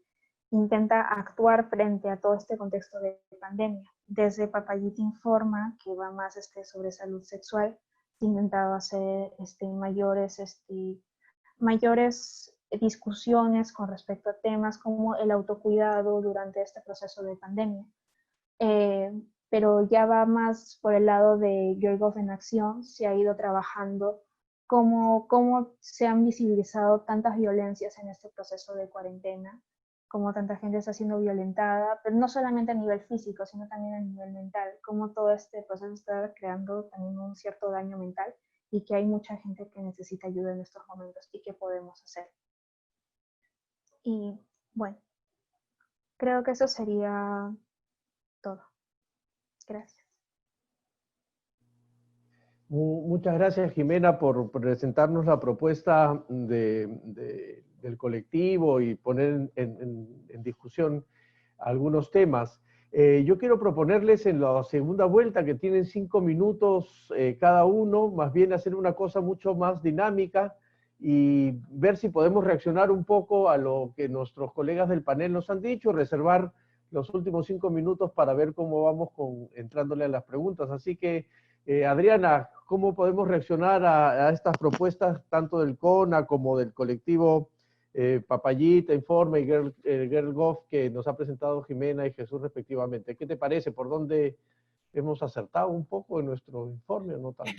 intenta actuar frente a todo este contexto de pandemia. Desde Papayita Informa, que va más sobre salud sexual, se ha intentado hacer mayores discusiones con respecto a temas como el autocuidado durante este proceso de pandemia. Pero ya va más por el lado de YourGov en Acción. Se ha ido trabajando cómo se han visibilizado tantas violencias en este proceso de cuarentena, cómo tanta gente está siendo violentada, pero no solamente a nivel físico, sino también a nivel mental, cómo todo este proceso está creando también un cierto daño mental y que hay mucha gente que necesita ayuda en estos momentos y qué podemos hacer. Y Bueno, creo que eso sería todo. Gracias. Muchas gracias, Jimena, por presentarnos la propuesta del colectivo y poner en discusión algunos temas. Yo quiero proponerles en la segunda vuelta, que tienen 5 minutos cada uno, más bien hacer una cosa mucho más dinámica y ver si podemos reaccionar un poco a lo que nuestros colegas del panel nos han dicho, reservar los últimos 5 minutos para ver cómo vamos entrándole a las preguntas. Así que, Adriana, ¿cómo podemos reaccionar a estas propuestas tanto del CONA como del colectivo Papayita, Informe y GirlGov que nos ha presentado Jimena y Jesús respectivamente? ¿Qué te parece? ¿Por dónde hemos acertado un poco en nuestro informe o no tanto?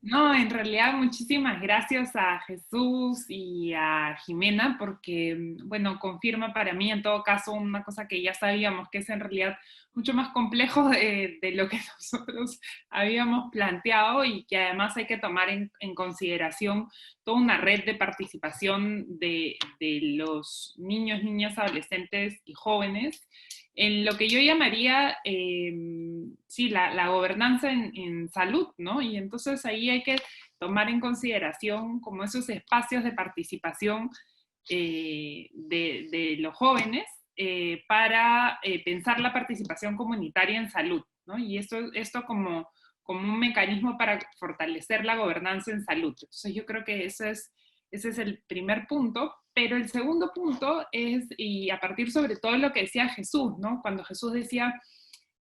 No, en realidad muchísimas gracias a Jesús y a Jimena porque, bueno, confirma para mí en todo caso una cosa que ya sabíamos, que es en realidad mucho más complejo de lo que nosotros habíamos planteado y que además hay que tomar en consideración toda una red de participación de los niños, niñas, adolescentes y jóvenes en lo que yo llamaría, sí, la gobernanza en salud, ¿no? Y entonces ahí hay que tomar en consideración como esos espacios de participación de los jóvenes para pensar la participación comunitaria en salud, ¿no? Y esto como un mecanismo para fortalecer la gobernanza en salud. Entonces yo creo que ese es el primer punto. Pero el segundo punto es, y a partir sobre todo de lo que decía Jesús, ¿no? Cuando Jesús decía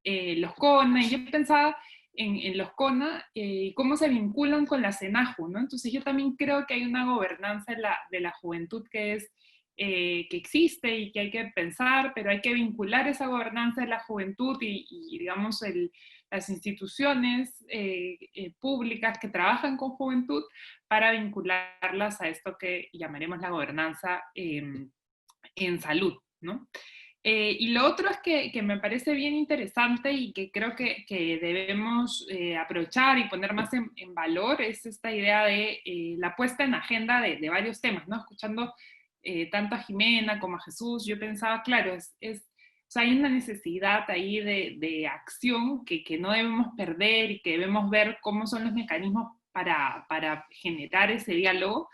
los CONA, y yo pensaba en los CONA y cómo se vinculan con la CENAJU, ¿no? Entonces yo también creo que hay una gobernanza de la juventud que existe y que hay que pensar, pero hay que vincular esa gobernanza de la juventud y digamos, las instituciones públicas que trabajan con juventud para vincularlas a esto que llamaremos la gobernanza en salud, ¿no? Y lo otro es que me parece bien interesante y que creo que debemos aprovechar y poner más en valor es esta idea de la puesta en agenda de varios temas, ¿no? Escuchando tanto a Jimena como a Jesús, yo pensaba, claro, o sea, hay una necesidad ahí de acción que no debemos perder y que debemos ver cómo son los mecanismos para generar ese diálogo,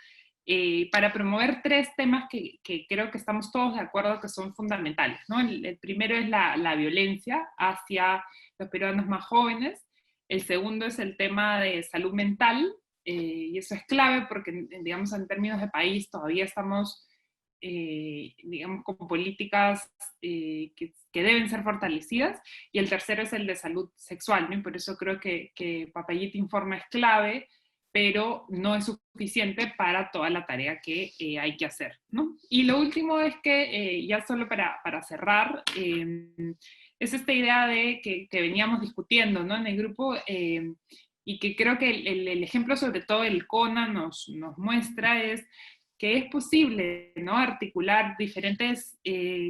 para promover 3 temas que creo que estamos todos de acuerdo que son fundamentales, ¿no? El primero es la violencia hacia los peruanos más jóvenes, el segundo es el tema de salud mental, y eso es clave porque, digamos, en términos de país todavía estamos digamos, con políticas que deben ser fortalecidas, y el tercero es el de salud sexual, ¿no? Y por eso creo que Papayita Informa es clave, pero no es suficiente para toda la tarea que hay que hacer, ¿no? Y lo último es que, ya solo para cerrar, es esta idea de que veníamos discutiendo, ¿no? En el grupo, y que creo que el ejemplo sobre todo el CONA nos muestra es que es posible, ¿no? Articular diferentes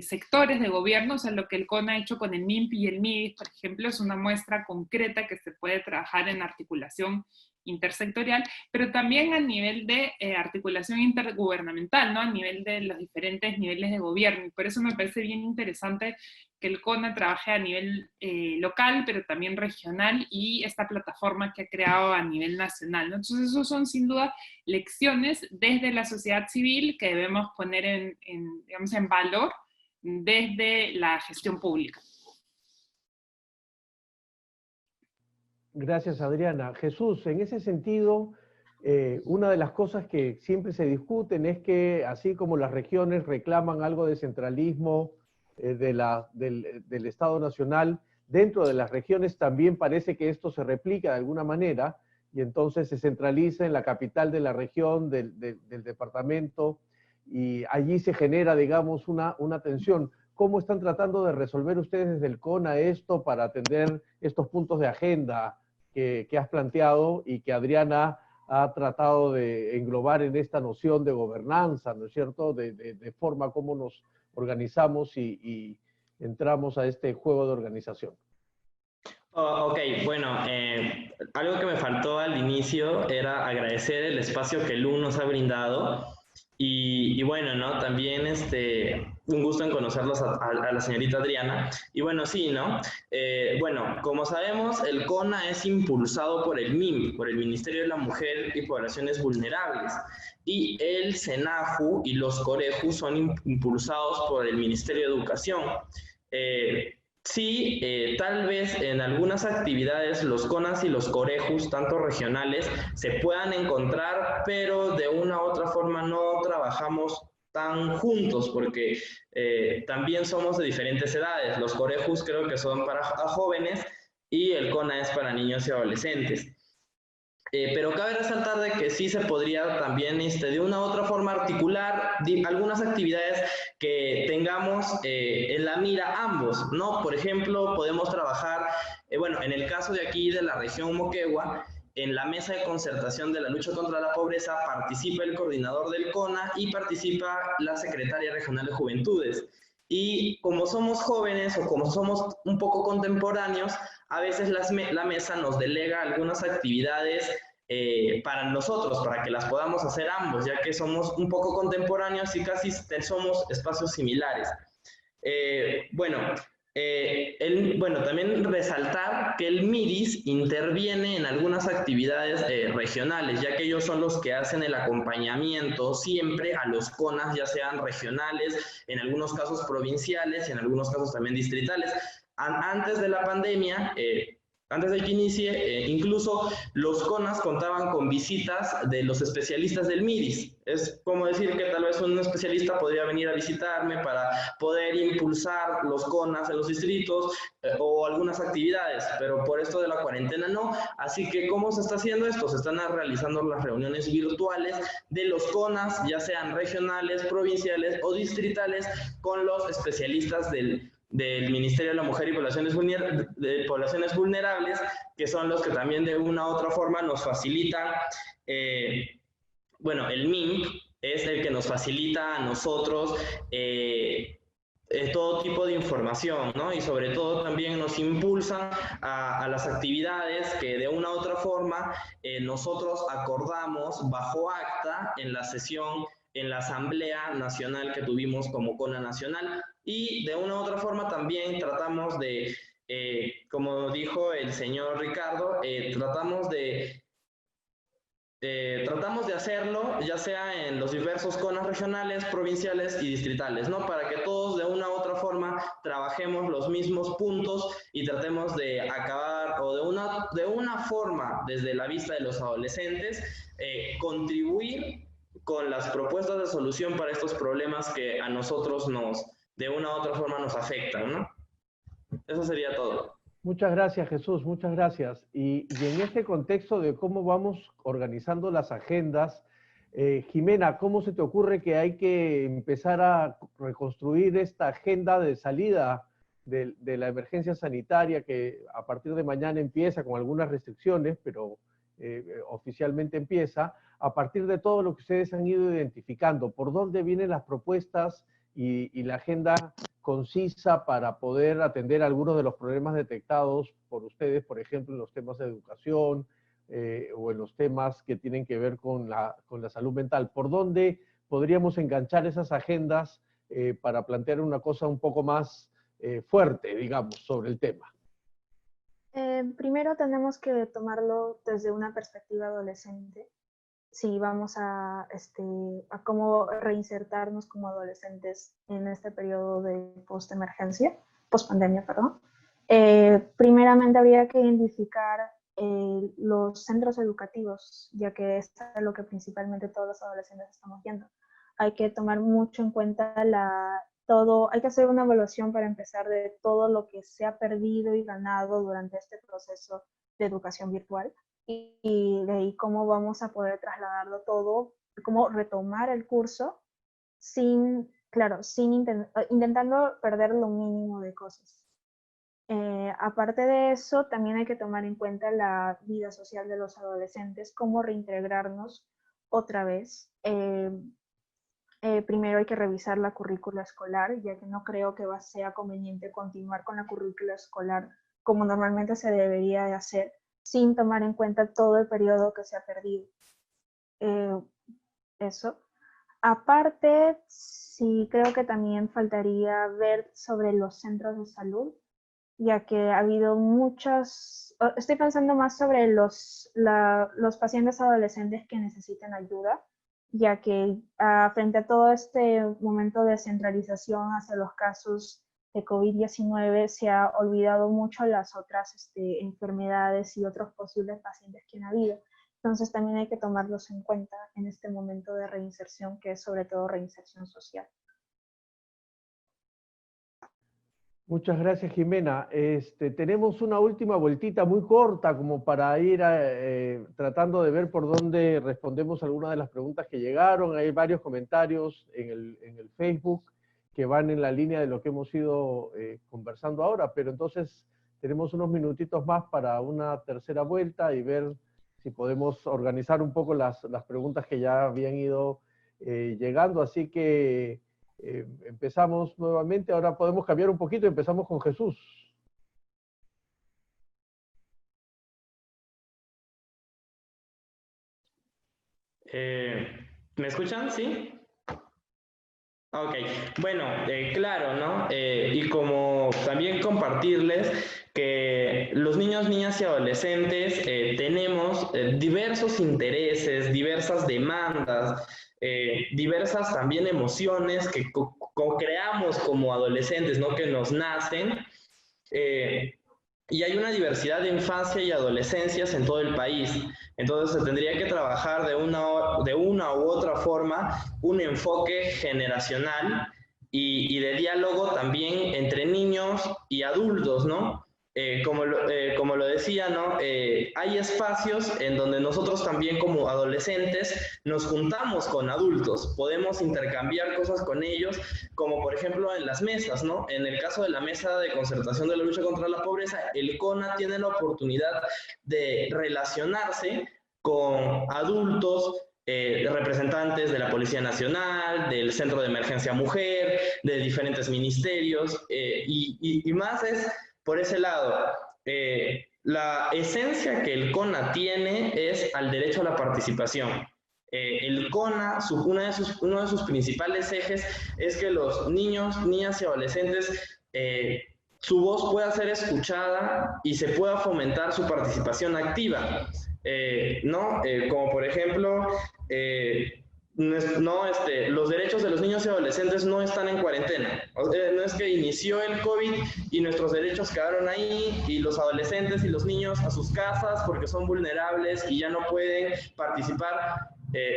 sectores de gobierno, o sea, lo que el CONA ha hecho con el MIMPI y el MIDIS, por ejemplo, es una muestra concreta que se puede trabajar en articulación intersectorial, pero también a nivel de articulación intergubernamental, ¿no? A nivel de los diferentes niveles de gobierno, y por eso me parece bien interesante que el CONA trabaje a nivel local, pero también regional, y esta plataforma que ha creado a nivel nacional, ¿no? Entonces, esos son sin duda lecciones desde la sociedad civil que debemos poner digamos, en valor desde la gestión pública. Gracias, Adriana. Jesús, en ese sentido, una de las cosas que siempre se discuten es que, así como las regiones reclaman algo de centralismo del Estado Nacional, dentro de las regiones también parece que esto se replica de alguna manera, y entonces se centraliza en la capital de la región, del departamento, y allí se genera, digamos, una tensión. ¿Cómo están tratando de resolver ustedes desde el CONA esto para atender estos puntos de agenda que has planteado y que Adriana ha tratado de englobar en esta noción de gobernanza, ¿no es cierto?, de forma como nos organizamos y entramos a este juego de organización? Ok, bueno, algo que me faltó al inicio era agradecer el espacio que LUN nos ha brindado y bueno, ¿no? También un gusto en conocerlos a la señorita Adriana. Y bueno, sí, ¿no? Bueno, como sabemos, el CONA es impulsado por el MIM, por el Ministerio de la Mujer y Poblaciones Vulnerables. Y el SENAJU y los COREJU son impulsados por el Ministerio de Educación. Sí, tal vez en algunas actividades los CONAS y los COREJUS, tanto regionales, se puedan encontrar, pero de una u otra forma no trabajamos tan juntos, porque también somos de diferentes edades. Los COREJUS creo que son para jóvenes y el CONA es para niños y adolescentes. Pero cabe resaltar de que sí se podría también de una u otra forma articular algunas actividades que tengamos en la mira ambos, ¿no? Por ejemplo, podemos trabajar, bueno, en el caso de aquí de la región Moquegua, en la mesa de concertación de la lucha contra la pobreza participa el coordinador del CONA y participa la secretaria regional de Juventudes. Y como somos jóvenes o como somos un poco contemporáneos, a veces la mesa nos delega algunas actividades para nosotros, para que las podamos hacer ambos, ya que somos un poco contemporáneos y casi somos espacios similares. Bueno, también resaltar que el MIRIS interviene en algunas actividades regionales, ya que ellos son los que hacen el acompañamiento siempre a los CONAS, ya sean regionales, en algunos casos provinciales y en algunos casos también distritales. Antes de la pandemia, antes de que inicie, incluso los CONAS contaban con visitas de los especialistas del MIRIS. Es como decir que tal vez un especialista podría venir a visitarme para poder impulsar los CONAS en los distritos o algunas actividades, pero por esto de la cuarentena no. Así que, ¿cómo se está haciendo esto? Se están realizando las reuniones virtuales de los CONAS, ya sean regionales, provinciales o distritales, con los especialistas del Ministerio de la Mujer y Poblaciones Vulnerables, que son los que también de una u otra forma nos facilitan, bueno, el MIM es el que nos facilita a nosotros todo tipo de información, ¿no? Y sobre todo también nos impulsan a las actividades que de una u otra forma nosotros acordamos bajo acta en la sesión, en la Asamblea Nacional que tuvimos como CONA Nacional. Y de una u otra forma también tratamos de, como dijo el señor Ricardo, tratamos de hacerlo ya sea en los diversos CONAS regionales, provinciales y distritales, ¿no? Para que todos de una u otra forma trabajemos los mismos puntos y tratemos de acabar, o de una forma, desde la vista de los adolescentes, contribuir con las propuestas de solución para estos problemas que a nosotros de una u otra forma nos afectan, ¿no? Eso sería todo. Muchas gracias, Jesús, muchas gracias. Y en este contexto de cómo vamos organizando las agendas, Jimena, ¿cómo se te ocurre que hay que empezar a reconstruir esta agenda de salida de la emergencia sanitaria que a partir de mañana empieza con algunas restricciones, pero oficialmente empieza, a partir de todo lo que ustedes han ido identificando? ¿Por dónde vienen las propuestas y la agenda concisa para poder atender algunos de los problemas detectados por ustedes, por ejemplo, en los temas de educación o en los temas que tienen que ver con la salud mental? ¿Por dónde podríamos enganchar esas agendas para plantear una cosa un poco más fuerte, digamos, sobre el tema? Primero tenemos que tomarlo desde una perspectiva adolescente. Si vamos a cómo reinsertarnos como adolescentes en este periodo de post-pandemia, perdón. Primeramente habría que identificar los centros educativos, ya que es a lo que principalmente todos los adolescentes estamos viendo. Hay que tomar mucho en cuenta hay que hacer una evaluación para empezar de todo lo que se ha perdido y ganado durante este proceso de educación virtual. Y de ahí cómo vamos a poder trasladarlo todo, cómo retomar el curso intentando perder lo mínimo de cosas. Aparte de eso, también hay que tomar en cuenta la vida social de los adolescentes, cómo reintegrarnos otra vez. Primero hay que revisar la currícula escolar, ya que no creo que sea conveniente continuar con la currícula escolar como normalmente se debería de hacer, sin tomar en cuenta todo el periodo que se ha perdido. Eso. Aparte, sí creo que también faltaría ver sobre los centros de salud, ya que ha habido estoy pensando más sobre los pacientes adolescentes que necesitan ayuda, ya que frente a todo este momento de centralización hacia los casos de COVID-19 se ha olvidado mucho las otras enfermedades y otros posibles pacientes que han habido. Entonces también hay que tomarlos en cuenta en este momento de reinserción, que es sobre todo reinserción social. Muchas gracias, Jimena. Tenemos una última vueltita muy corta como para ir tratando de ver por dónde respondemos algunas de las preguntas que llegaron. Hay varios comentarios en el Facebook que van en la línea de lo que hemos ido conversando ahora, pero entonces tenemos unos minutitos más para una tercera vuelta y ver si podemos organizar un poco las preguntas que ya habían ido llegando. Así que empezamos nuevamente. Ahora podemos cambiar un poquito y empezamos con Jesús. ¿Me escuchan? ¿Sí? Ok, bueno, claro, ¿no? Y como también compartirles que los niños, niñas y adolescentes tenemos diversos intereses, diversas demandas, diversas también emociones que creamos como adolescentes, ¿no? Que nos nacen. Y hay una diversidad de infancia y adolescencias en todo el país. Entonces se tendría que trabajar de una u otra forma un enfoque generacional y de diálogo también entre niños y adultos, ¿no? Como lo decía, ¿no? Hay espacios en donde nosotros también como adolescentes nos juntamos con adultos, podemos intercambiar cosas con ellos, como por ejemplo en las mesas, ¿no? En el caso de la Mesa de Concertación de la Lucha contra la Pobreza, el CONA tiene la oportunidad de relacionarse con adultos, representantes de la Policía Nacional, del Centro de Emergencia Mujer, de diferentes ministerios, y más es por ese lado. La esencia que el CONA tiene es al derecho a la participación. El CONA, uno de sus principales ejes es que los niños, niñas y adolescentes, su voz pueda ser escuchada y se pueda fomentar su participación activa, ¿no? Como por ejemplo, los derechos de los niños y adolescentes no están en cuarentena. No es que inició el COVID y nuestros derechos quedaron ahí y los adolescentes y los niños a sus casas porque son vulnerables y ya no pueden participar.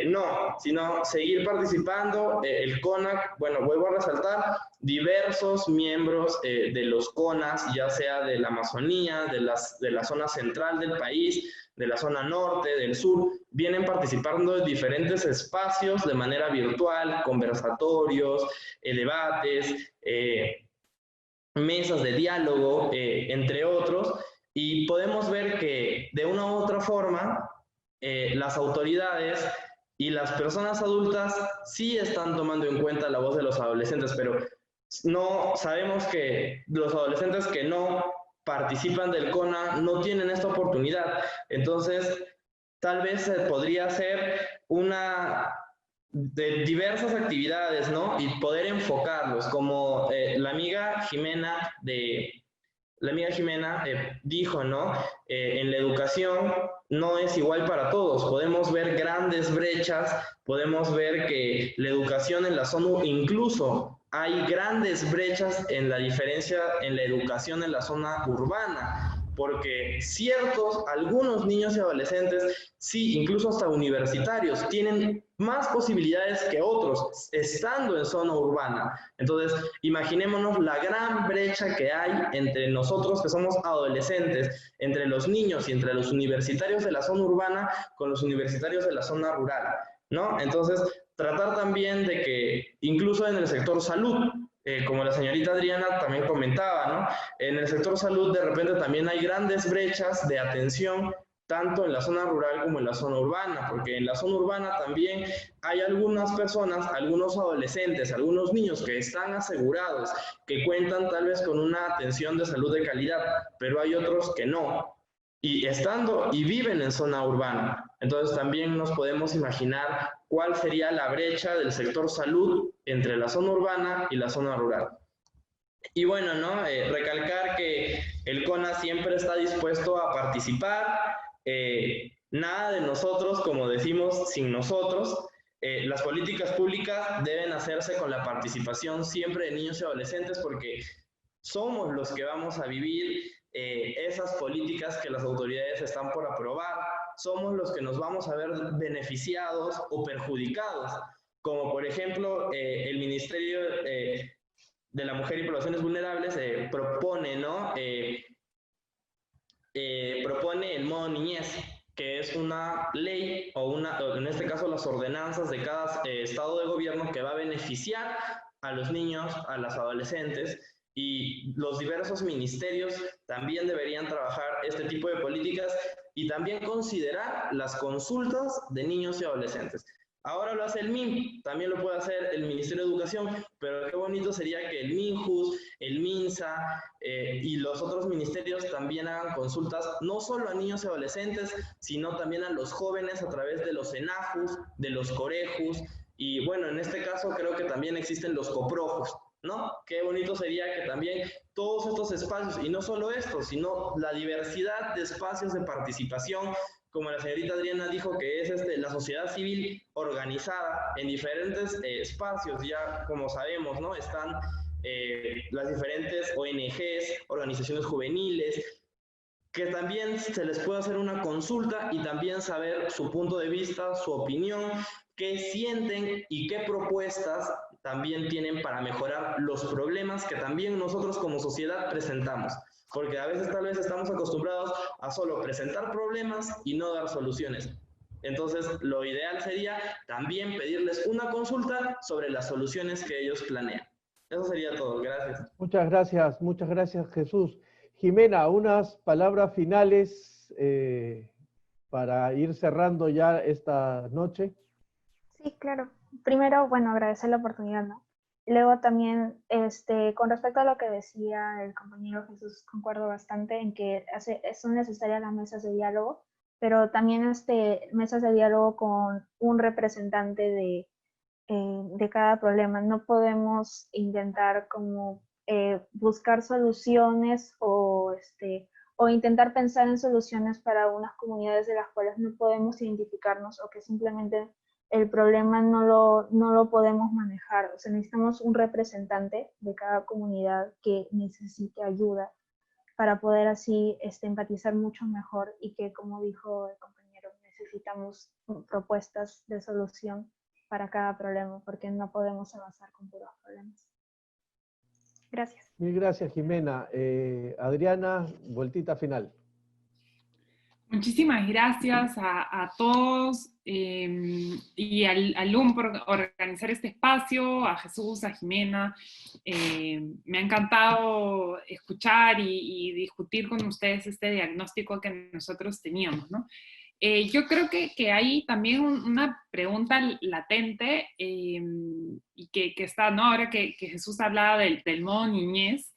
No, sino seguir participando. El CONA, bueno, vuelvo a resaltar, diversos miembros de los CONAS, ya sea de la Amazonía, de la zona central del país, de la zona norte, del sur, vienen participando en diferentes espacios de manera virtual, conversatorios, debates, mesas de diálogo, entre otros, y podemos ver que de una u otra forma las autoridades y las personas adultas sí están tomando en cuenta la voz de los adolescentes, pero no sabemos que los adolescentes que no participan del CONA no tienen esta oportunidad. Entonces, tal vez podría hacer una de diversas actividades, ¿no? Y poder enfocarlos, como la amiga Jimena dijo, ¿no? En la educación no es igual para todos. Podemos ver grandes brechas, podemos ver que la educación en la zona, incluso hay grandes brechas en la diferencia en la educación en la zona urbana, porque algunos niños y adolescentes, sí, incluso hasta universitarios, tienen más posibilidades que otros estando en zona urbana. Entonces, imaginémonos la gran brecha que hay entre nosotros que somos adolescentes, entre los niños y entre los universitarios de la zona urbana con los universitarios de la zona rural, ¿no? Entonces, tratar también de que incluso en el sector salud, como la señorita Adriana también comentaba, ¿no? En el sector salud de repente también hay grandes brechas de atención, tanto en la zona rural como en la zona urbana, porque en la zona urbana también hay algunas personas, algunos adolescentes, algunos niños que están asegurados, que cuentan tal vez con una atención de salud de calidad, pero hay otros que no, y viven en zona urbana. Entonces también nos podemos imaginar cuál sería la brecha del sector salud entre la zona urbana y la zona rural. Y bueno, ¿no? Recalcar que el CONA siempre está dispuesto a participar, nada de nosotros, como decimos, sin nosotros. Las políticas públicas deben hacerse con la participación siempre de niños y adolescentes, porque somos los que vamos a vivir esas políticas que las autoridades están por aprobar, somos los que nos vamos a ver beneficiados o perjudicados, como por ejemplo el Ministerio de la Mujer y Poblaciones Vulnerables propone, ¿no? Propone el modo niñez, que es una ley, o en este caso las ordenanzas de cada estado de gobierno que va a beneficiar a los niños, a los adolescentes, y los diversos ministerios también deberían trabajar este tipo de políticas y también considerar las consultas de niños y adolescentes. Ahora lo hace el MIM, también lo puede hacer el Ministerio de Educación, pero qué bonito sería que el MINJUS, el MINSA y los otros ministerios también hagan consultas, no solo a niños y adolescentes, sino también a los jóvenes a través de los ENAJUS, de los COREJUS, y bueno, en este caso creo que también existen los COPROJUS, ¿no? Qué bonito sería que también todos estos espacios, y no solo estos, sino la diversidad de espacios de participación, como la señorita Adriana dijo, que es la sociedad civil organizada en diferentes espacios, ya como sabemos, ¿no? Están las diferentes ONGs, organizaciones juveniles, que también se les puede hacer una consulta y también saber su punto de vista, su opinión, qué sienten y qué propuestas también tienen para mejorar los problemas que también nosotros como sociedad presentamos. Porque a veces tal vez estamos acostumbrados a solo presentar problemas y no dar soluciones. Entonces, lo ideal sería también pedirles una consulta sobre las soluciones que ellos planean. Eso sería todo. Gracias. Muchas gracias, Jesús. Jimena, unas palabras finales para ir cerrando ya esta noche. Sí, claro. Primero, bueno, agradecer la oportunidad, ¿no? Luego también, con respecto a lo que decía el compañero Jesús, concuerdo bastante en que son necesarias las mesas de diálogo, pero también mesas de diálogo con un representante de cada problema. No podemos intentar como buscar soluciones o intentar pensar en soluciones para unas comunidades de las cuales no podemos identificarnos o que simplemente el problema no lo podemos manejar. O sea, necesitamos un representante de cada comunidad que necesite ayuda para poder así empatizar mucho mejor y que, como dijo el compañero, necesitamos propuestas de solución para cada problema, porque no podemos avanzar con puros problemas. Gracias. Mil gracias, Jimena. Adriana, vueltita final. Muchísimas gracias a todos y al LUM por organizar este espacio, a Jesús, a Jimena. Me ha encantado escuchar y discutir con ustedes este diagnóstico que nosotros teníamos, ¿no? Yo creo que hay también una pregunta latente y que está, ¿no? Ahora que Jesús hablaba del modo niñez,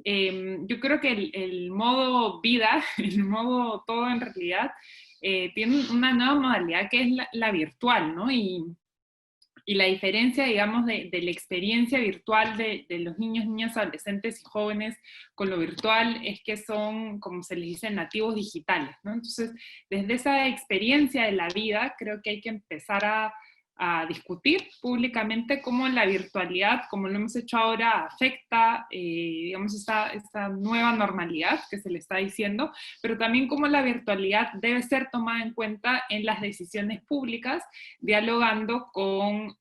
yo creo que el modo vida, el modo todo en realidad, tiene una nueva modalidad que es la virtual, ¿no? Y la diferencia, digamos, de la experiencia virtual de los niños, niñas, adolescentes y jóvenes con lo virtual es que son, como se les dice, nativos digitales, ¿no? Entonces, desde esa experiencia de la vida, creo que hay que empezar a discutir públicamente cómo la virtualidad, como lo hemos hecho ahora, afecta, digamos, esta nueva normalidad que se le está diciendo, pero también cómo la virtualidad debe ser tomada en cuenta en las decisiones públicas, dialogando con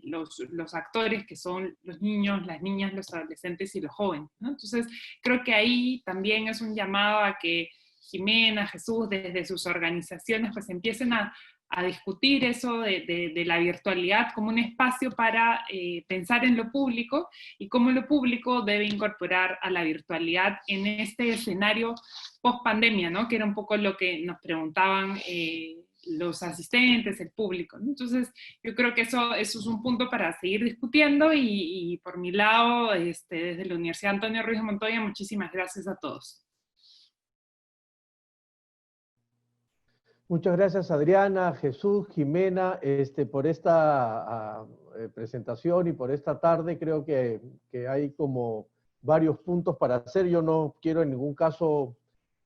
los actores que son los niños, las niñas, los adolescentes y los jóvenes, ¿no? Entonces, creo que ahí también es un llamado a que Jimena, Jesús, desde sus organizaciones, pues empiecen a discutir eso de la virtualidad como un espacio para pensar en lo público y cómo lo público debe incorporar a la virtualidad en este escenario post-pandemia, ¿no? Que era un poco lo que nos preguntaban los asistentes, el público, ¿no? Entonces, yo creo que eso es un punto para seguir discutiendo y por mi lado, desde la Universidad Antonio Ruiz de Montoya, muchísimas gracias a todos. Muchas gracias, Adriana, Jesús, Jimena, por esta presentación y por esta tarde. Creo que hay como varios puntos para hacer. Yo no quiero en ningún caso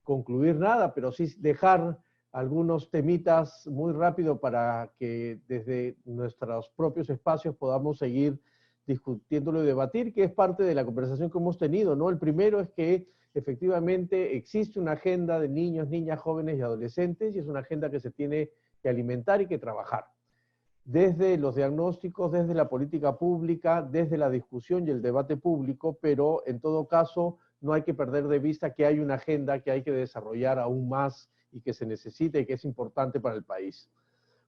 concluir nada, pero sí dejar algunos temitas muy rápido para que desde nuestros propios espacios podamos seguir discutiéndolo y debatir, que es parte de la conversación que hemos tenido, ¿no? El primero es que efectivamente existe una agenda de niños, niñas, jóvenes y adolescentes, y es una agenda que se tiene que alimentar y que trabajar. Desde los diagnósticos, desde la política pública, desde la discusión y el debate público, pero en todo caso no hay que perder de vista que hay una agenda que hay que desarrollar aún más y que se necesita y que es importante para el país.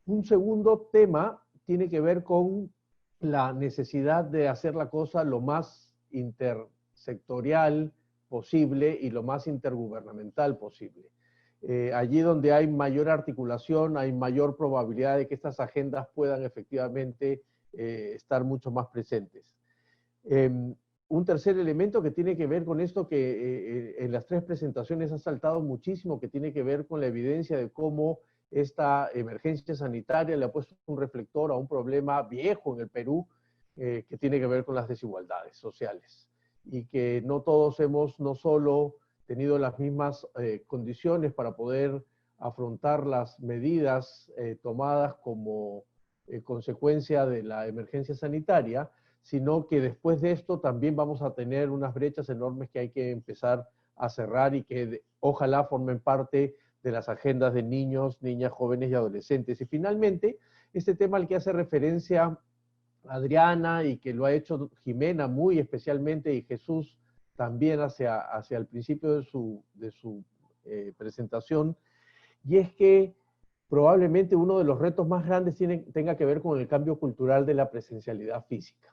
Un segundo tema tiene que ver con la necesidad de hacer la cosa lo más intersectorial posible y lo más intergubernamental posible. Allí donde hay mayor articulación, hay mayor probabilidad de que estas agendas puedan efectivamente estar mucho más presentes. Un tercer elemento que tiene que ver con esto que en las tres presentaciones ha saltado muchísimo, que tiene que ver con la evidencia de cómo esta emergencia sanitaria le ha puesto un reflector a un problema viejo en el Perú, que tiene que ver con las desigualdades sociales. Y que no todos hemos no solo tenido las mismas condiciones para poder afrontar las medidas tomadas como consecuencia de la emergencia sanitaria, sino que después de esto también vamos a tener unas brechas enormes que hay que empezar a cerrar y que ojalá formen parte de las agendas de niños, niñas, jóvenes y adolescentes. Y finalmente, este tema al que hace referencia Adriana y que lo ha hecho Jimena muy especialmente y Jesús también hacia el principio de su presentación, y es que probablemente uno de los retos más grandes tenga que ver con el cambio cultural de la presencialidad física.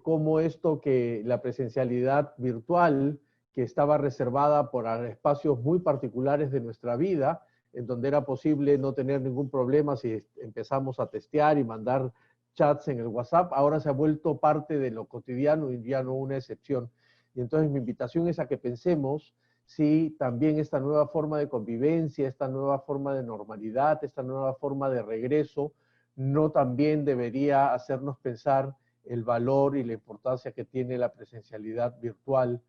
Como esto que la presencialidad virtual, que estaba reservada por espacios muy particulares de nuestra vida, en donde era posible no tener ningún problema si empezamos a testear y mandar chats en el WhatsApp, ahora se ha vuelto parte de lo cotidiano y ya no una excepción. Y entonces mi invitación es a que pensemos si también esta nueva forma de convivencia, esta nueva forma de normalidad, esta nueva forma de regreso, no también debería hacernos pensar el valor y la importancia que tiene la presencialidad virtual,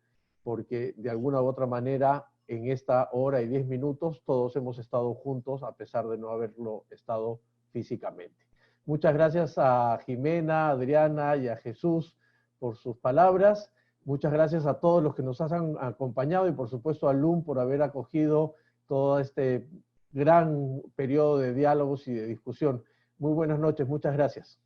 porque de alguna u otra manera en esta hora y 10 minutos todos hemos estado juntos a pesar de no haberlo estado físicamente. Muchas gracias a Jimena, Adriana y a Jesús por sus palabras. Muchas gracias a todos los que nos han acompañado y por supuesto a LUM por haber acogido todo este gran periodo de diálogos y de discusión. Muy buenas noches, muchas gracias.